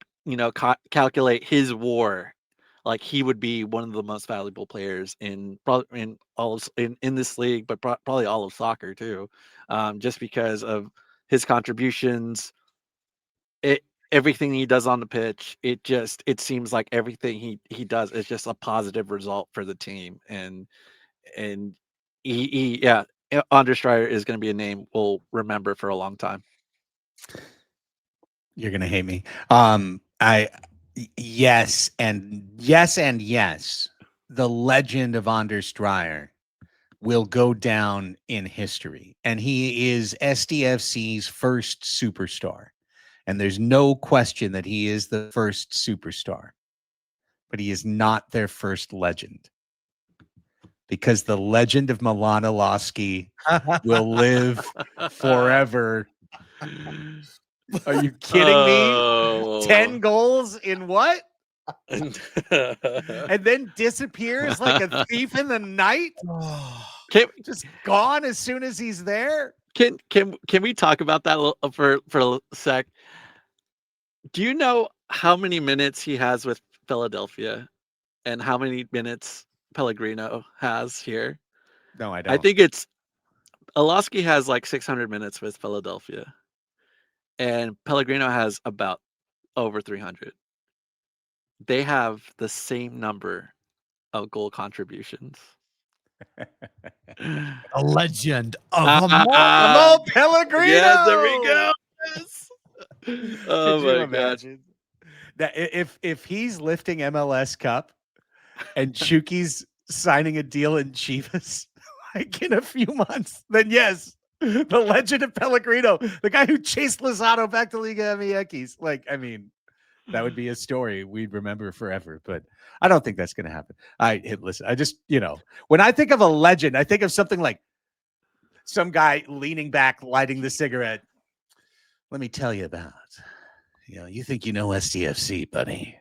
calculate his WAR, like he would be one of the most valuable players in probably in all of, in this league, but probably all of soccer too, just because of his contributions. It everything he does on the pitch, it seems like everything he does is just a positive result for the team, and yeah, Anders Dreyer is going to be a name we'll remember for a long time. You're gonna hate me. Yes, and yes. The legend of Anders Dreyer will go down in history, and he is SDFC's first superstar. And there's no question that he is the first superstar, but he is not their first legend, because the legend of Milan Oloski will live forever. Are you kidding me? 10 goals in what? And then disappears like a thief in the night? Just gone as soon as he's there? Can we talk about that for a sec? Do you know how many minutes he has with Philadelphia and how many minutes Pellegrino has here? No, I don't. I think it's Oloski has like 600 minutes with Philadelphia, and Pellegrino has about over 300. They have the same number of goal contributions. A legend of Mo Pellegrino. Yeah, there we go. Yes. Oh Could you my imagine that if he's lifting MLS Cup and Chucky's signing a deal in Chivas like in a few months, then yes, the legend of Pellegrino, the guy who chased Lozano back to Liga MX. Like, I mean, that would be a story we'd remember forever, but I don't think that's going to happen. Listen, I just, when I think of a legend, I think of something like some guy leaning back, lighting the cigarette. Let me tell you about, you think you know SDFC, buddy,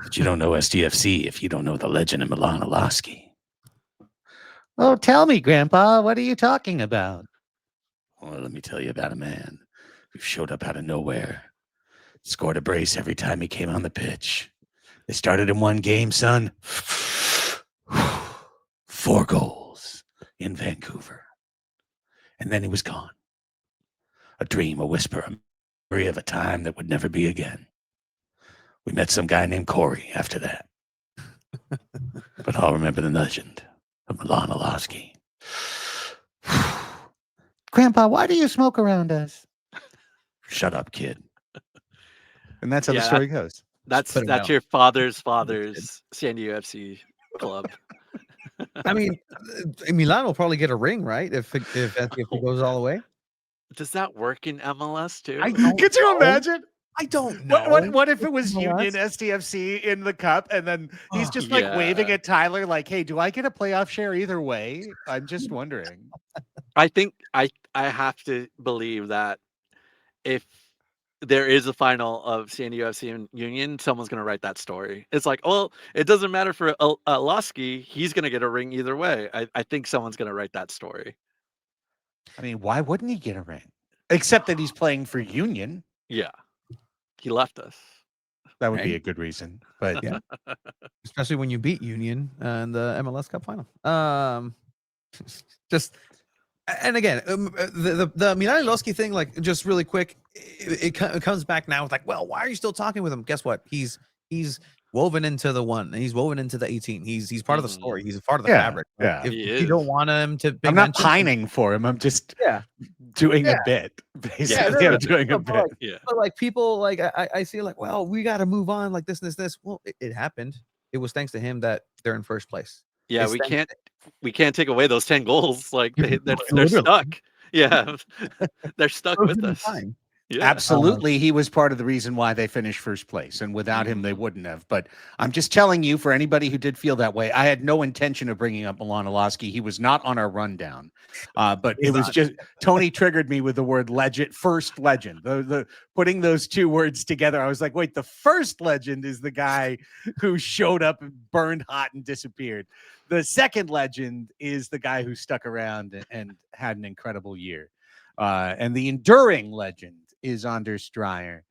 but you don't know SDFC if you don't know the legend of Milan Oloski. Oh, tell me, Grandpa, what are you talking about? Well, let me tell you about a man who showed up out of nowhere. Scored a brace every time he came on the pitch. They started in one game, son. 4 goals in Vancouver. And then he was gone. A dream, a whisper, a memory of a time that would never be again. We met some guy named Corey after that. But I'll remember the legend of Milan Oloski. Grandpa, why do you smoke around us? Shut up, kid. And that's how the story goes. That's your father's San Diego FC club. I mean, Milan will probably get a ring, right? If it goes all the way. Does that work in MLS too? Could you imagine? I don't know. What if it was Union SDFC in the cup, and then he's just waving at Tyler like, "Hey, do I get a playoff share either way?" I'm just wondering. I think I have to believe that if there is a final of San Diego FC and Union, someone's going to write that story. It's like, well, it doesn't matter for Oloski. He's going to get a ring either way. I think someone's going to write that story. I mean, why wouldn't he get a ring? Except that he's playing for Union. Yeah. He left us. That would be a good reason. But yeah. Especially when you beat Union in the MLS Cup final. And again, the Milan Oloski thing, like, just really quick, it comes back now with like, well, why are you still talking with him? Guess what? He's woven into the 1. He's woven into the 18. He's part of the story. He's a part of the fabric. Yeah, if you don't want him to, I'm not pining for him. I'm just doing a bit. Basically, I'm doing a bit. But like people, like I see, like, well, we got to move on. Like this. Well, it happened. It was thanks to him that they're in first place. Yeah, we can't take away those 10 goals. Like they're stuck. Yeah, they're stuck with us. Yeah. Absolutely. He was part of the reason why they finished first place, and without him, they wouldn't have. But I'm just telling you, for anybody who did feel that way, I had no intention of bringing up Milan Oloski. He was not on our rundown. But it was just Tony triggered me with the word legend, first legend. The putting those two words together, I was like, wait, the first legend is the guy who showed up and burned hot and disappeared. The second legend is the guy who stuck around and had an incredible year. And the enduring legend is Anders Dreyer,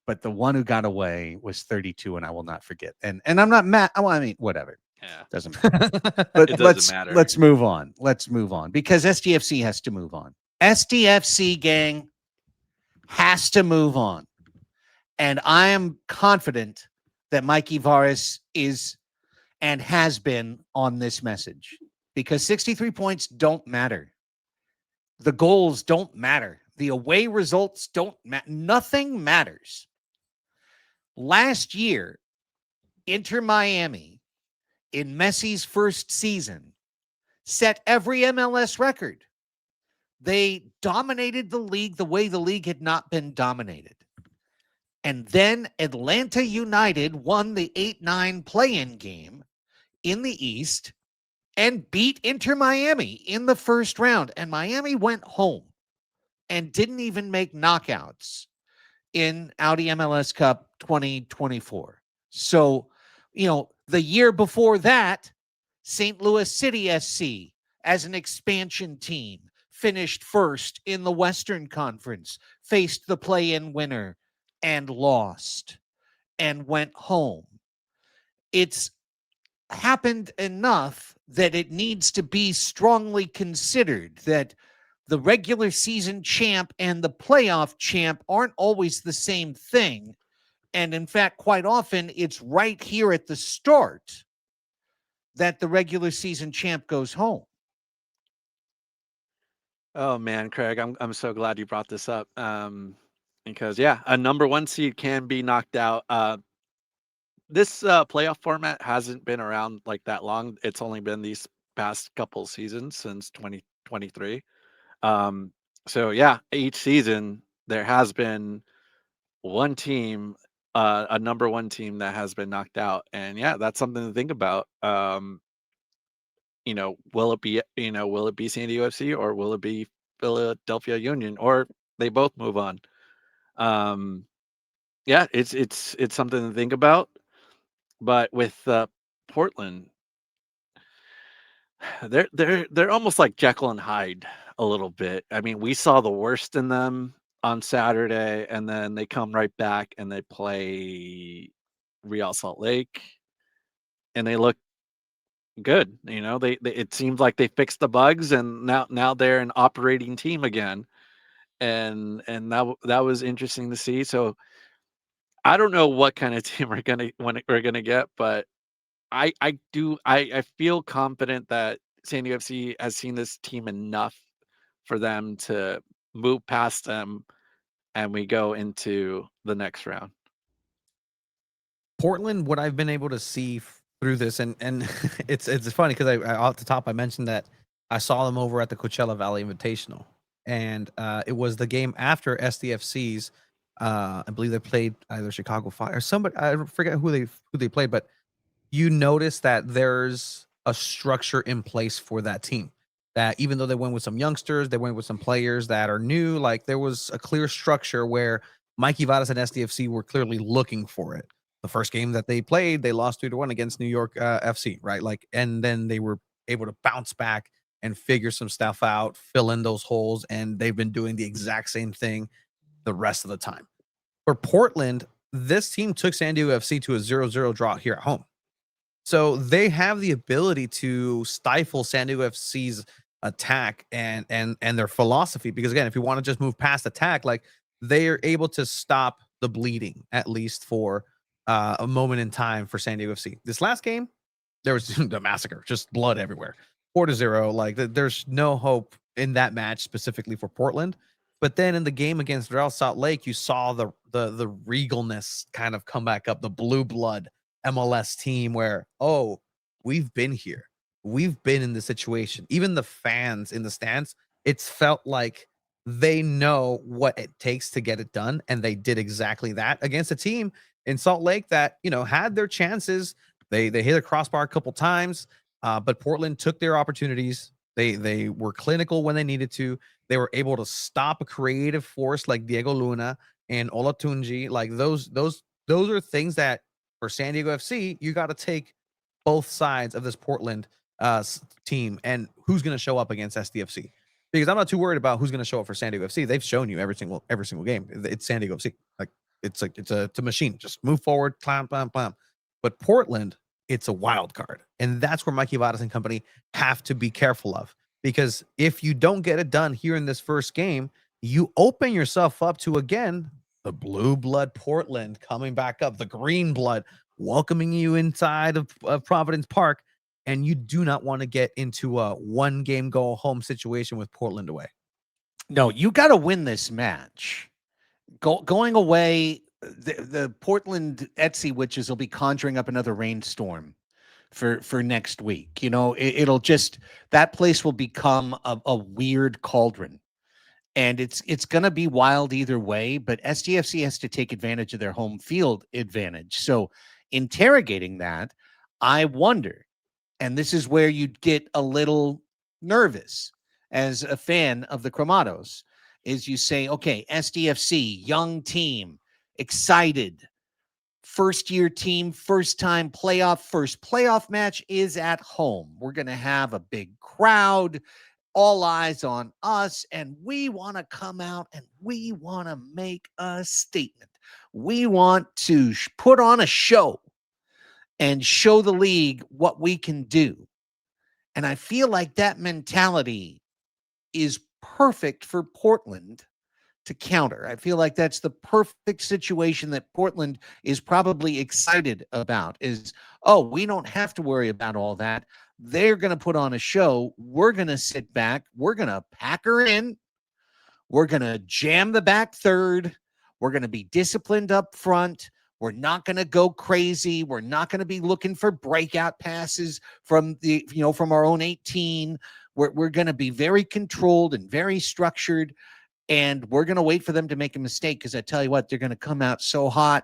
but the one who got away was 32, and I will not forget. And I'm not mad. I mean, whatever. Yeah, doesn't matter. But it doesn't matter. Let's move on. Let's move on, because SDFC has to move on. SDFC gang has to move on. And I am confident that Mikey Varas is and has been on this message because 63 points don't matter. The goals don't matter. The away results don't matter. Nothing matters. Last year, Inter Miami, in Messi's first season, set every MLS record. They dominated the league the way the league had not been dominated. And then Atlanta United won the 8-9 play-in game in the East and beat Inter Miami in the first round. And Miami went home and didn't even make knockouts in Audi MLS Cup 2024. So, the year before that, St. Louis City SC as an expansion team finished first in the Western Conference, faced the play-in winner and lost and went home. It's happened enough that it needs to be strongly considered that the regular season champ and the playoff champ aren't always the same thing. And in fact, quite often, it's right here at the start that the regular season champ goes home. Oh man, Craig, I'm so glad you brought this up. Because yeah, a number one seed can be knocked out. This playoff format hasn't been around like that long. It's only been these past couple seasons since 2023. Um, so yeah, each season there has been one team, a number one team that has been knocked out, and yeah, that's something to think about. Will it be San Diego FC or will it be Philadelphia Union or they both move on? Um, yeah, it's something to think about. But with Portland, they're almost like Jekyll and Hyde a little bit. I mean, we saw the worst in them on Saturday, and then they come right back and they play Real Salt Lake, and they look good. They it seems like they fixed the bugs, and now they're an operating team again, and that was interesting to see. So I don't know what kind of team we're gonna get, but I feel confident that San Diego FC has seen this team enough for them to move past them, and we go into the next round. Portland, what I've been able to see through this, and it's funny because I off the top I mentioned that I saw them over at the Coachella Valley Invitational, and it was the game after SDFC's. I believe they played either Chicago Fire or somebody. I forget who they played, but you notice that there's a structure in place for that team. That even though they went with some youngsters, they went with some players that are new. Like there was a clear structure where Mikey Vadas and SDFC were clearly looking for it. The first game that they played, they lost 2-1 against New York FC, right? Like, and then they were able to bounce back and figure some stuff out, fill in those holes, and they've been doing the exact same thing the rest of the time. For Portland, this team took San Diego FC to a 0-0 draw here at home. So they have the ability to stifle San Diego FC's attack and their philosophy. Because again, if you want to just move past attack, like they are able to stop the bleeding at least for a moment in time for San Diego FC. This last game, there was the massacre, just blood everywhere. 4-0. Like there's no hope in that match specifically for Portland. But then in the game against Real Salt Lake, you saw the regalness kind of come back up, the blue blood MLS team where, oh, we've been here. We've been in this situation. Even the fans in the stands, it's felt like they know what it takes to get it done. And they did exactly that against a team in Salt Lake that, had their chances. They hit a crossbar a couple times, but Portland took their opportunities. They were clinical when they needed to. They were able to stop a creative force like Diego Luna and Olatunji. Like those are things that for San Diego FC, you got to take both sides of this Portland team and who's going to show up against SDFC. Because I'm not too worried about who's going to show up for San Diego FC. They've shown you every single game. It's San Diego FC. It's a machine. Just move forward, climb. But Portland, it's a wild card, and that's where Mikey Vadas and company have to be careful of. Because if you don't get it done here in this first game, you open yourself up to again The blue blood Portland coming back up, the green blood welcoming you inside of Providence Park, and you do not want to get into a one game go home situation with Portland away. No, you got to win this match. Going away, the Portland Etsy witches will be conjuring up another rainstorm for next week. You know, it'll just, that place will become a weird cauldron. And it's going to be wild either way, but SDFC has to take advantage of their home field advantage. So interrogating that, I wonder, and this is where you'd get a little nervous as a fan of the Chromatos, is you say, okay, SDFC, young team, excited, first year team, first time playoff, first playoff match is at home. We're going to have a big crowd, all eyes on us, and we want to come out and we want to make a statement. We want to put on a show and show the league what we can do. And I feel like that mentality is perfect for Portland to counter. I feel like that's the perfect situation that Portland is probably excited about is, oh, we don't have to worry about all that. They're going to put on a show. We're going to sit back. We're going to pack her in. We're going to jam the back third. We're going to be disciplined up front. We're not going to go crazy. We're not going to be looking for breakout passes from from our own 18. We're going to be very controlled and very structured. And we're going to wait for them to make a mistake because I tell you what, they're going to come out so hot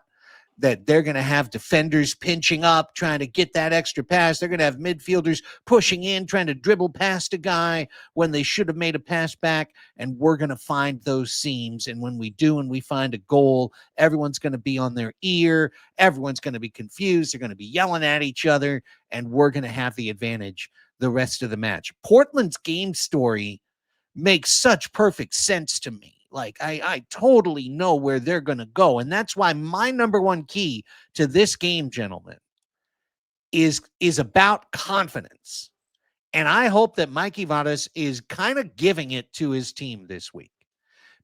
that they're going to have defenders pinching up, trying to get that extra pass. They're going to have midfielders pushing in, trying to dribble past a guy when they should have made a pass back. And we're going to find those seams. And when we do and we find a goal, everyone's going to be on their ear. Everyone's going to be confused. They're going to be yelling at each other. And we're going to have the advantage the rest of the match. Portland's game story makes such perfect sense to me. Like I totally know where they're going to go. And that's why my number one key to this game, gentlemen, is about confidence. And I hope that Mikey Vadas is kind of giving it to his team this week,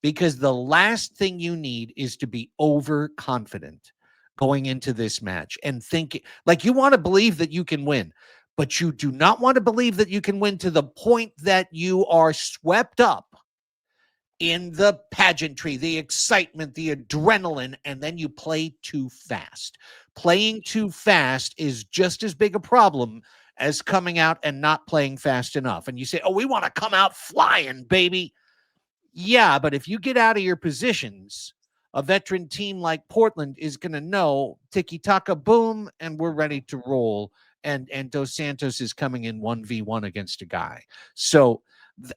because the last thing you need is to be overconfident going into this match and think like you want to believe that you can win, but you do not want to believe that you can win to the point that you are swept up in the pageantry, the excitement, the adrenaline, and then you play too fast. Playing too fast is just as big a problem as coming out and not playing fast enough. And you say, oh, we want to come out flying, baby. Yeah, but if you get out of your positions, a veteran team like Portland is going to know tiki-taka boom, and we're ready to roll. And Dos Santos is coming in 1v1 against a guy. So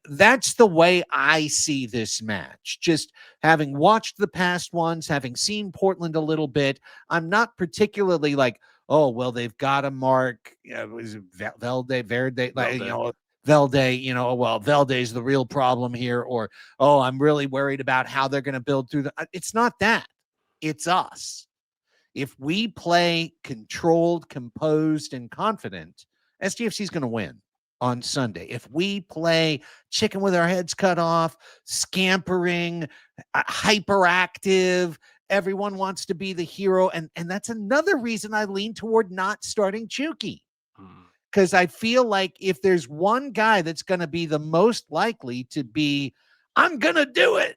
that's the way I see this match. Just having watched the past ones, having seen Portland a little bit, I'm not particularly like, oh, well, they've got to mark Verde, like, Velde, well, Velde's the real problem here, or, oh, I'm really worried about how they're going to build through it's not that. It's us. If we play controlled, composed, and confident, SDFC is going to win on Sunday. If we play chicken with our heads cut off, scampering, hyperactive, everyone wants to be the hero. And that's another reason I lean toward not starting Chucky. Because I feel like if there's one guy that's going to be the most likely to be, I'm going to do it,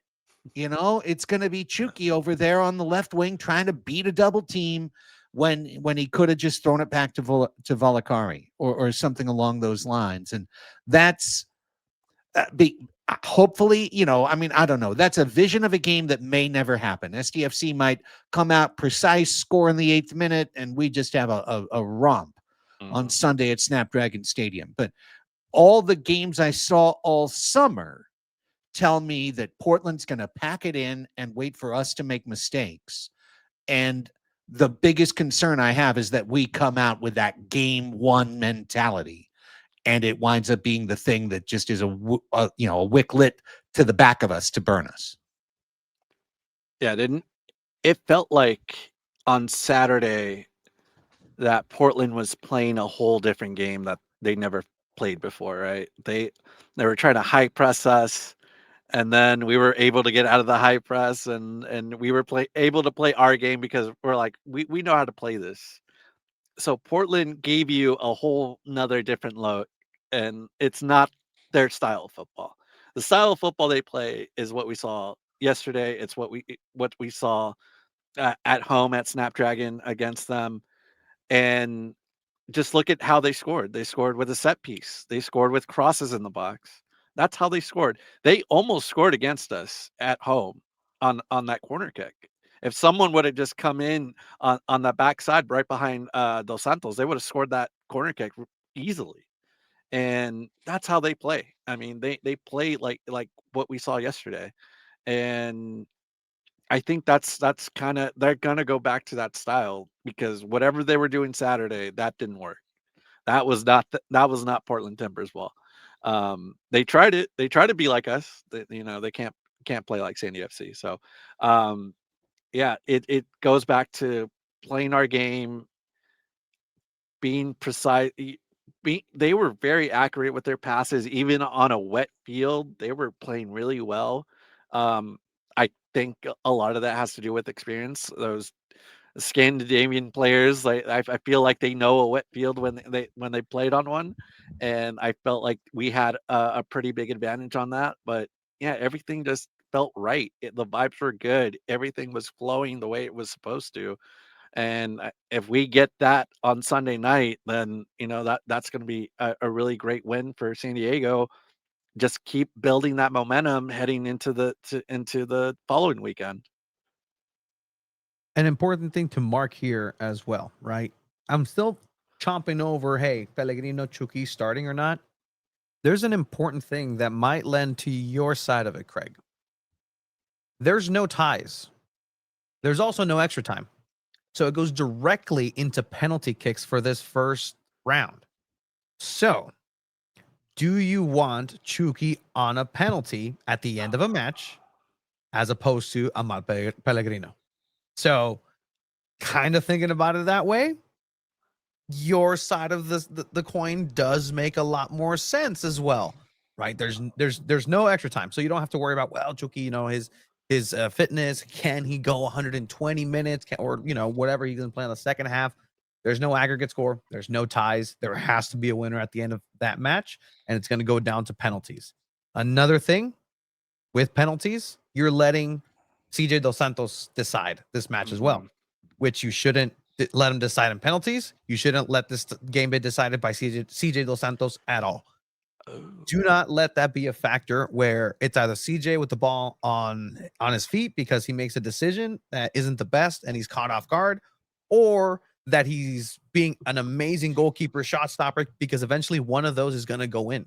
it's going to be Chucky over there on the left wing trying to beat a double team when he could have just thrown it back to Valakari or something along those lines. And that's hopefully, I don't know. That's a vision of a game that may never happen. SDFC might come out precise, score in the 8th minute, and we just have a romp on Sunday at Snapdragon Stadium. But all the games I saw all summer tell me that Portland's going to pack it in and wait for us to make mistakes. And the biggest concern I have is that we come out with that game one mentality, and it winds up being the thing that just is a wick lit to the back of us to burn us. Yeah, it felt like on Saturday that Portland was playing a whole different game that they never played before, right? They were trying to high press us, and then we were able to get out of the high press, and we were able to play our game because we're like we know how to play this. So Portland gave you a whole nother different look, and it's not their style of football. The style of football they play is what we saw yesterday. It's what we saw at home at Snapdragon against them, and just look at how they scored. They scored with a set piece. They scored with crosses in the box. That's how they scored. They almost scored against us at home on that corner kick. If someone would have just come in on the backside right behind Dos Santos, they would have scored that corner kick easily. And that's how they play. I mean, they play like what we saw yesterday. And I think that's kind of they're gonna go back to that style because whatever they were doing Saturday, that didn't work. That was not Portland Timbers ball. They tried it. They tried to be like us. They can't play like SanDiego.FC. So, yeah, it goes back to playing our game, being precise. They were very accurate with their passes, even on a wet field. They were playing really well. I think a lot of that has to do with experience. Those Scandinavian players, like I feel like they know a wet field when they played on one, and I felt like we had a pretty big advantage on that. But yeah, everything just felt right. The vibes were good. Everything was flowing the way it was supposed to. And if we get that on Sunday night, then that's going to be a really great win for San Diego. Just keep building that momentum heading into the following weekend. An important thing to mark here as well, right? I'm still chomping over, hey, Pellegrino, Chucky starting or not. There's an important thing that might lend to your side of it, Craig. There's no ties. There's also no extra time. So it goes directly into penalty kicks for this first round. So, do you want Chucky on a penalty at the end of a match as opposed to Amal Pellegrino? So, kind of thinking about it that way, your side of the coin does make a lot more sense as well, right? There's no extra time, so you don't have to worry about, well, Chucky, his fitness, can he go 120 minutes, or whatever he's gonna play on the second half. There's no aggregate score, there's no ties. There has to be a winner at the end of that match, and it's going to go down to penalties. Another thing with penalties, you're letting CJ Dos Santos decide this match as well, which you shouldn't let him decide in penalties. You shouldn't let this game be decided by CJ Dos Santos at all. Do not let that be a factor where it's either CJ with the ball on his feet because he makes a decision that isn't the best and he's caught off guard, or that he's being an amazing goalkeeper, shot stopper, because eventually one of those is going to go in.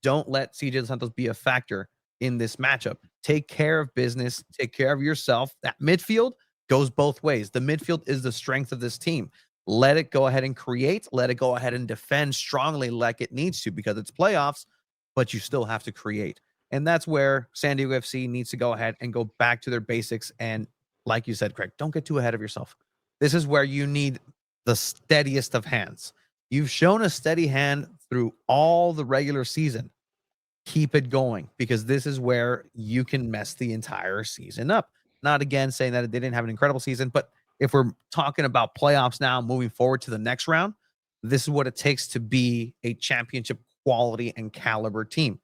Don't let CJ Dos Santos be a factor in this matchup. Take care of business. Take care of yourself. That midfield goes both ways. The midfield is the strength of this team. Let it go ahead and create. Let it go ahead and defend strongly like it needs to, because it's playoffs, but you still have to create. And that's where SanDiego.FC needs to go ahead and go back to their basics. And like you said, Craig, don't get too ahead of yourself. This is where you need the steadiest of hands. You've shown a steady hand through all the regular season. Keep it going, because this is where you can mess the entire season up. Not again saying that they didn't have an incredible season, but if we're talking about playoffs now, moving forward to the next round, this is what it takes to be a championship quality and caliber team.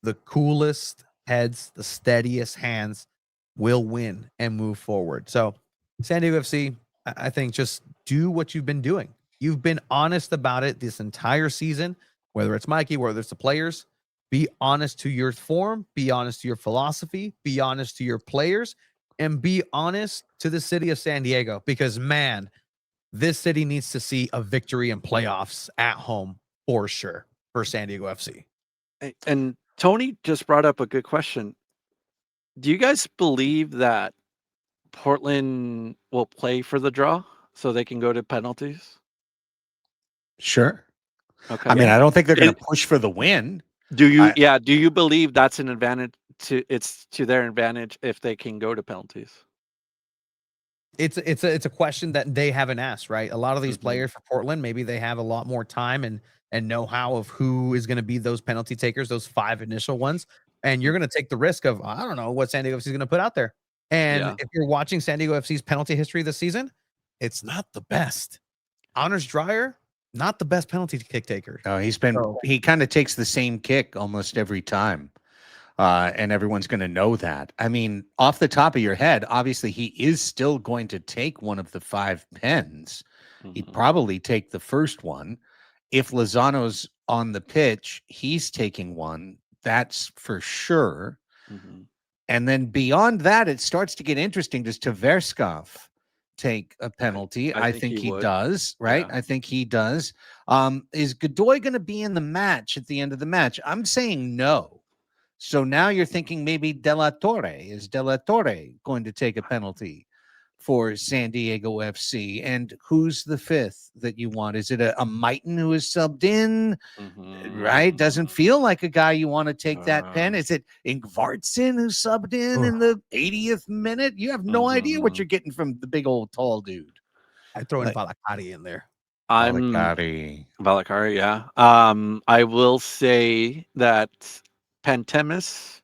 The coolest heads, the steadiest hands will win and move forward. So SanDiego.FC, I think, just do what you've been doing. You've been honest about it this entire season, whether it's Mikey, whether it's the players. Be honest to your form, be honest to your philosophy, be honest to your players, and be honest to the city of San Diego, because, man, this city needs to see a victory in playoffs at home for sure for SanDiego.FC. And Tony just brought up a good question. Do you guys believe that Portland will play for the draw so they can go to penalties? Sure. Okay. I mean, I don't think they're going to push for the win. Do you believe that's an advantage to their advantage if they can go to penalties? It's a question that they haven't asked, right? A lot of these players for Portland, maybe they have a lot more time and know-how of who is going to be those penalty takers, those 5 initial ones. and you're going to take the risk of, I don't know what San Diego FC is going to put out there. And Yeah. if you're watching San Diego FC's penalty history this season, it's not the best. Honors Dreyer, not the best penalty kick taker. Oh, So- he kind of takes the same kick almost every time. And everyone's going to know that. I mean, off the top of your head, obviously he is still going to take one of the 5 pens. He'd probably take the first one. If Lozano's on the pitch, he's taking one. That's for sure. And then beyond that, it starts to get interesting. Does Tverskov take a penalty? I think he does, right? Yeah. I think he does. Is Godoy going to be in the match at the end of the match? I'm saying no. So now you're thinking maybe De La Torre. Is De La Torre going to take a penalty for San Diego FC? And who's the 5th that you want? Is it a Mighton who is subbed in? Right? Doesn't feel like a guy you want to take that pen. Is it Ingvartsen who subbed in the 80th minute? You have no idea what you're getting from the big old tall dude. I throw in Valakari in there. Valakari, yeah. I will say that Pantemis,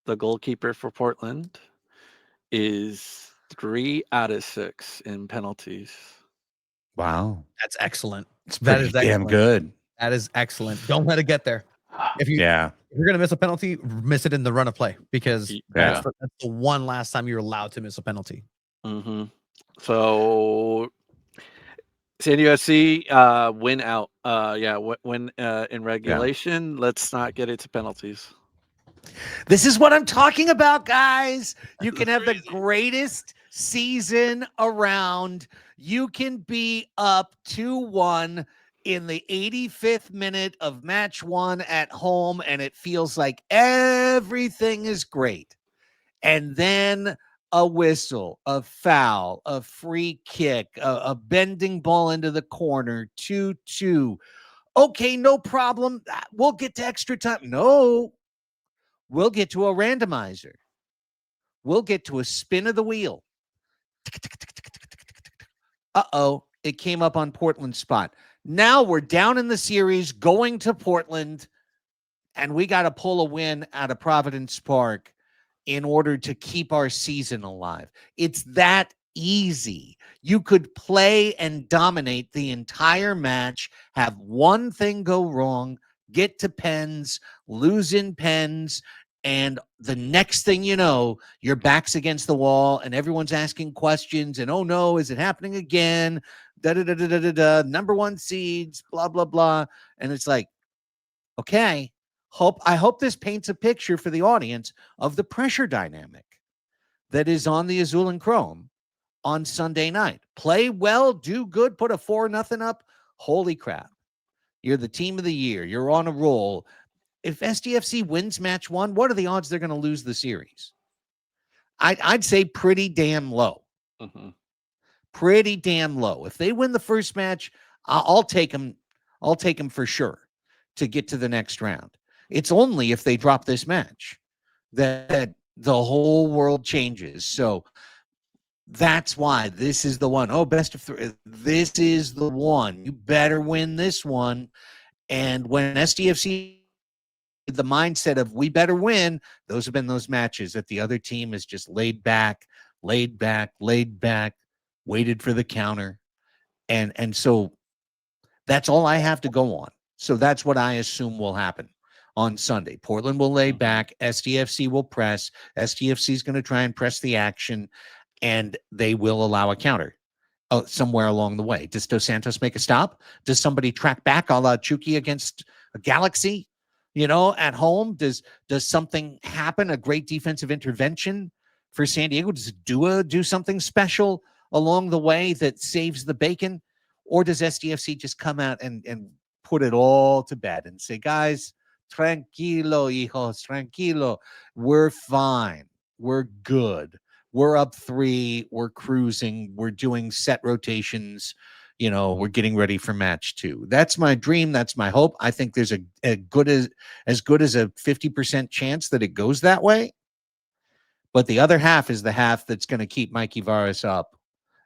the goalkeeper for Portland, is 3 out of 6 in penalties. Wow. That's excellent. It's That pretty is damn excellent. good. That is excellent. Don't let it get there. If you're going to miss a penalty, miss it in the run of play, because that's the one last time you're allowed to miss a penalty. So San Diego FC win out. Win in regulation. Let's not get it to penalties. This is what I'm talking about, guys. You can have the greatest season around. You can be up 2-1 in the 85th minute of match 1 at home, and it feels like everything is great. And then a whistle, a foul, a free kick, a bending ball into the corner, 2-2. Okay, no problem. We'll get to extra time. No. We'll get to a randomizer. We'll get to a spin of the wheel. Uh-oh, it came up on Portland's spot. Now we're down in the series, going to Portland, and we got to pull a win out of Providence Park in order to keep our season alive. It's that easy. You could play and dominate the entire match, have one thing go wrong, get to pens, lose in pens, and the next thing you know, your back's against the wall and everyone's asking questions and, oh no, is it happening again? Number 1 seeds, blah, blah, blah. And it's like, okay, I hope this paints a picture for the audience of the pressure dynamic that is on the Azul and Chrome on Sunday night. Play well, do good, put a 4-0 up. Holy crap. You're the team of the year. You're on a roll. If SDFC wins match 1, what are the odds they're going to lose the series? I'd say pretty damn low. Pretty damn low. If they win the first match, I'll take them. I'll take them for sure to get to the next round. It's only if they drop this match that the whole world changes. So that's why this is the one. Oh, best of 3. This is the one. You better win this one. And when SDFC, the mindset of we better win, those have been those matches that the other team is just laid back, waited for the counter. And so that's all I have to go on. So that's what I assume will happen on Sunday. Portland will lay back. SDFC will press. SDFC is going to try and press the action, and they will allow a counter somewhere along the way. Does Dos Santos make a stop? Does somebody track back a la Chucky against a Galaxy, at home? Does something happen, a great defensive intervention for San Diego? Does Dua do something special along the way that saves the bacon? Or does SDFC just come out and put it all to bed and say, guys, tranquilo, hijos, tranquilo. We're fine. We're good. We're up 3. We're cruising. We're doing set rotations. We're getting ready for match 2. That's my dream. That's my hope. I think there's as good as a 50% chance that it goes that way. But the other half is the half that's going to keep Mikey Varas up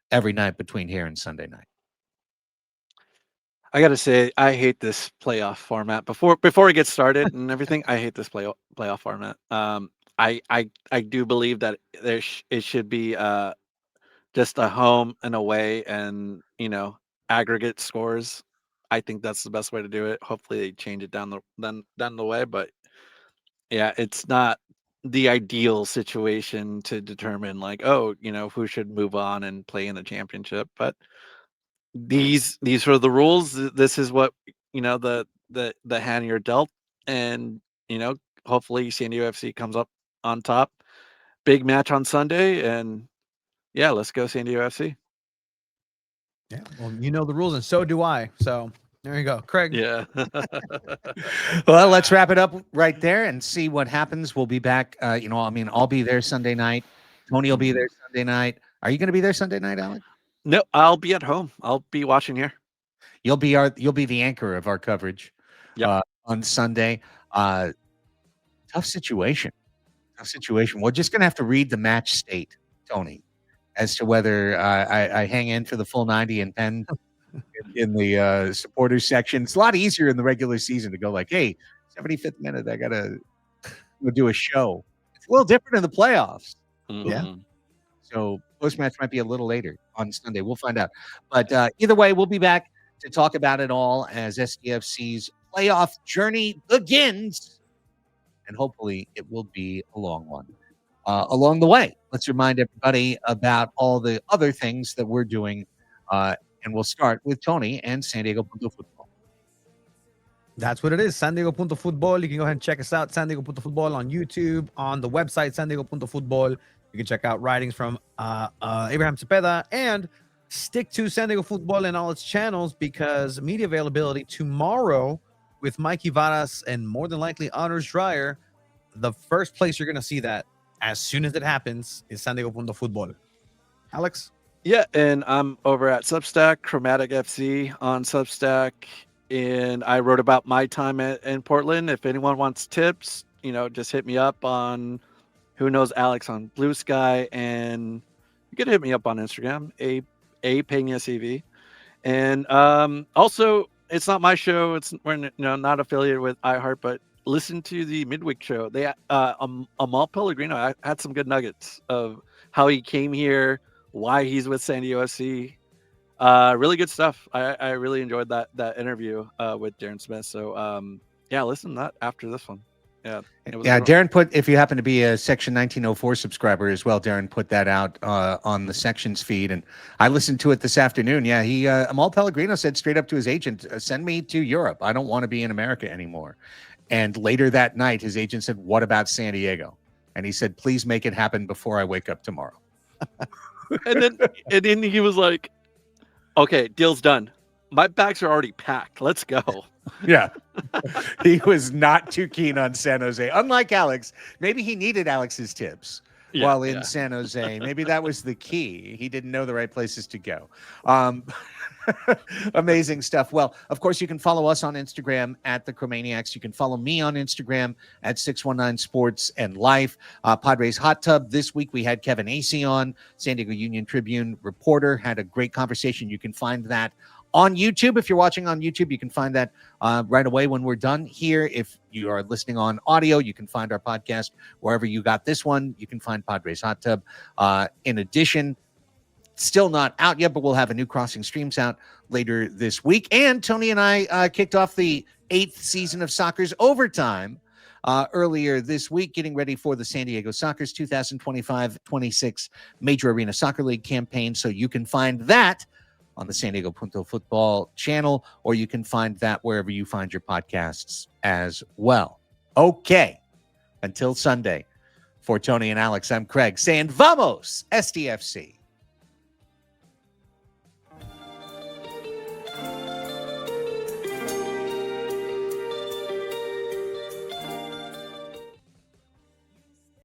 every night between here and Sunday night. I gotta say, I hate this playoff format. Before it gets started and everything, I hate this playoff format. I do believe that it should be just a home and away, and aggregate scores. I think that's the best way to do it. Hopefully, they change it down the way, but yeah, it's not the ideal situation to determine like, oh, who should move on and play in the championship. But these are the rules. This is what the hand you're dealt, and hopefully San Diego FC comes up on top. Big match on Sunday, and yeah, let's go San Diego FC. Yeah, well, you know the rules, and so do I. So there you go, Craig. Yeah. Well, let's wrap it up right there and see what happens. We'll be back. I'll be there Sunday night. Tony will be there Sunday night. Are you going to be there Sunday night, Alex? No, I'll be at home. I'll be watching here. You'll be the anchor of our coverage on Sunday. Tough situation. We're just going to have to read the match state, Tony, as to whether I hang in for the full 90 and 10 in the supporters section. It's a lot easier in the regular season to go like, hey, 75th minute, I got to do a show. It's a little different in the playoffs. Mhm. Yeah. So post-match might be a little later on Sunday. We'll find out. But either way, we'll be back to talk about it all as SDFC's playoff journey begins. And hopefully it will be a long one. Along the way, let's remind everybody about all the other things that we're doing. And we'll start with Tony and SanDiego.Futbol. That's what it is. SanDiego.Futbol. You can go ahead and check us out. SanDiego.Futbol on YouTube, on the website, SanDiego.Futbol. You can check out writings from Abraham Cepeda, and stick to San Diego Futbol and all its channels, because media availability tomorrow with Mikey Varas and more than likely Honors Dreyer. The first place you're going to see that as soon as it happens is SanDiego.Futbol. Alex? Yeah, and I'm over at Substack, Chromatic FC on Substack, and I wrote about my time in Portland. If anyone wants tips, just hit me up on Who Knows Alex on Blue Sky, and you can hit me up on Instagram, a Pena CV. And also, it's not my show. We're not affiliated with iHeart, but listen to the midweek show. They Amal Pellegrino, I had some good nuggets of how he came here, why he's with San Diego FC. Really good stuff. I really enjoyed that interview with Darren Smith. So yeah, listen to that after this one. Yeah, Darren put, if you happen to be a Section 1904 subscriber as well, Darren put that out on the Sections feed, and I listened to it this afternoon. Yeah, Amal Pellegrino said straight up to his agent, send me to Europe. I don't want to be in America anymore. And later that night, his agent said, what about San Diego? And he said, please make it happen before I wake up tomorrow. and then he was like, okay, deal's done. My bags are already packed. Let's go. Yeah. He was not too keen on San Jose. Unlike Alex, maybe he needed Alex's tips while in San Jose. Maybe that was the key. He didn't know the right places to go. Amazing stuff. Well, of course, you can follow us on Instagram at the Chromaniacs. You can follow me on Instagram at 619 Sports and Life. Padres Hot Tub. This week we had Kevin Acey on, San Diego Union Tribune reporter. Had a great conversation. You can find that on YouTube. If you're watching on YouTube, you can find that right away when we're done here. If you are listening on audio, you can find our podcast wherever you got this one. You can find Padres Hot Tub. In addition, still not out yet, but we'll have a new Crossing Streams out later this week. And Tony and I kicked off the 8th season of Soccer's Overtime earlier this week, getting ready for the San Diego Soccer's 2025-26 Major Arena Soccer League campaign. So you can find that on the SanDiego.Futbol channel, or you can find that wherever you find your podcasts as well. Okay, until Sunday, for Tony and Alex, I'm Craig saying, Vamos, SDFC.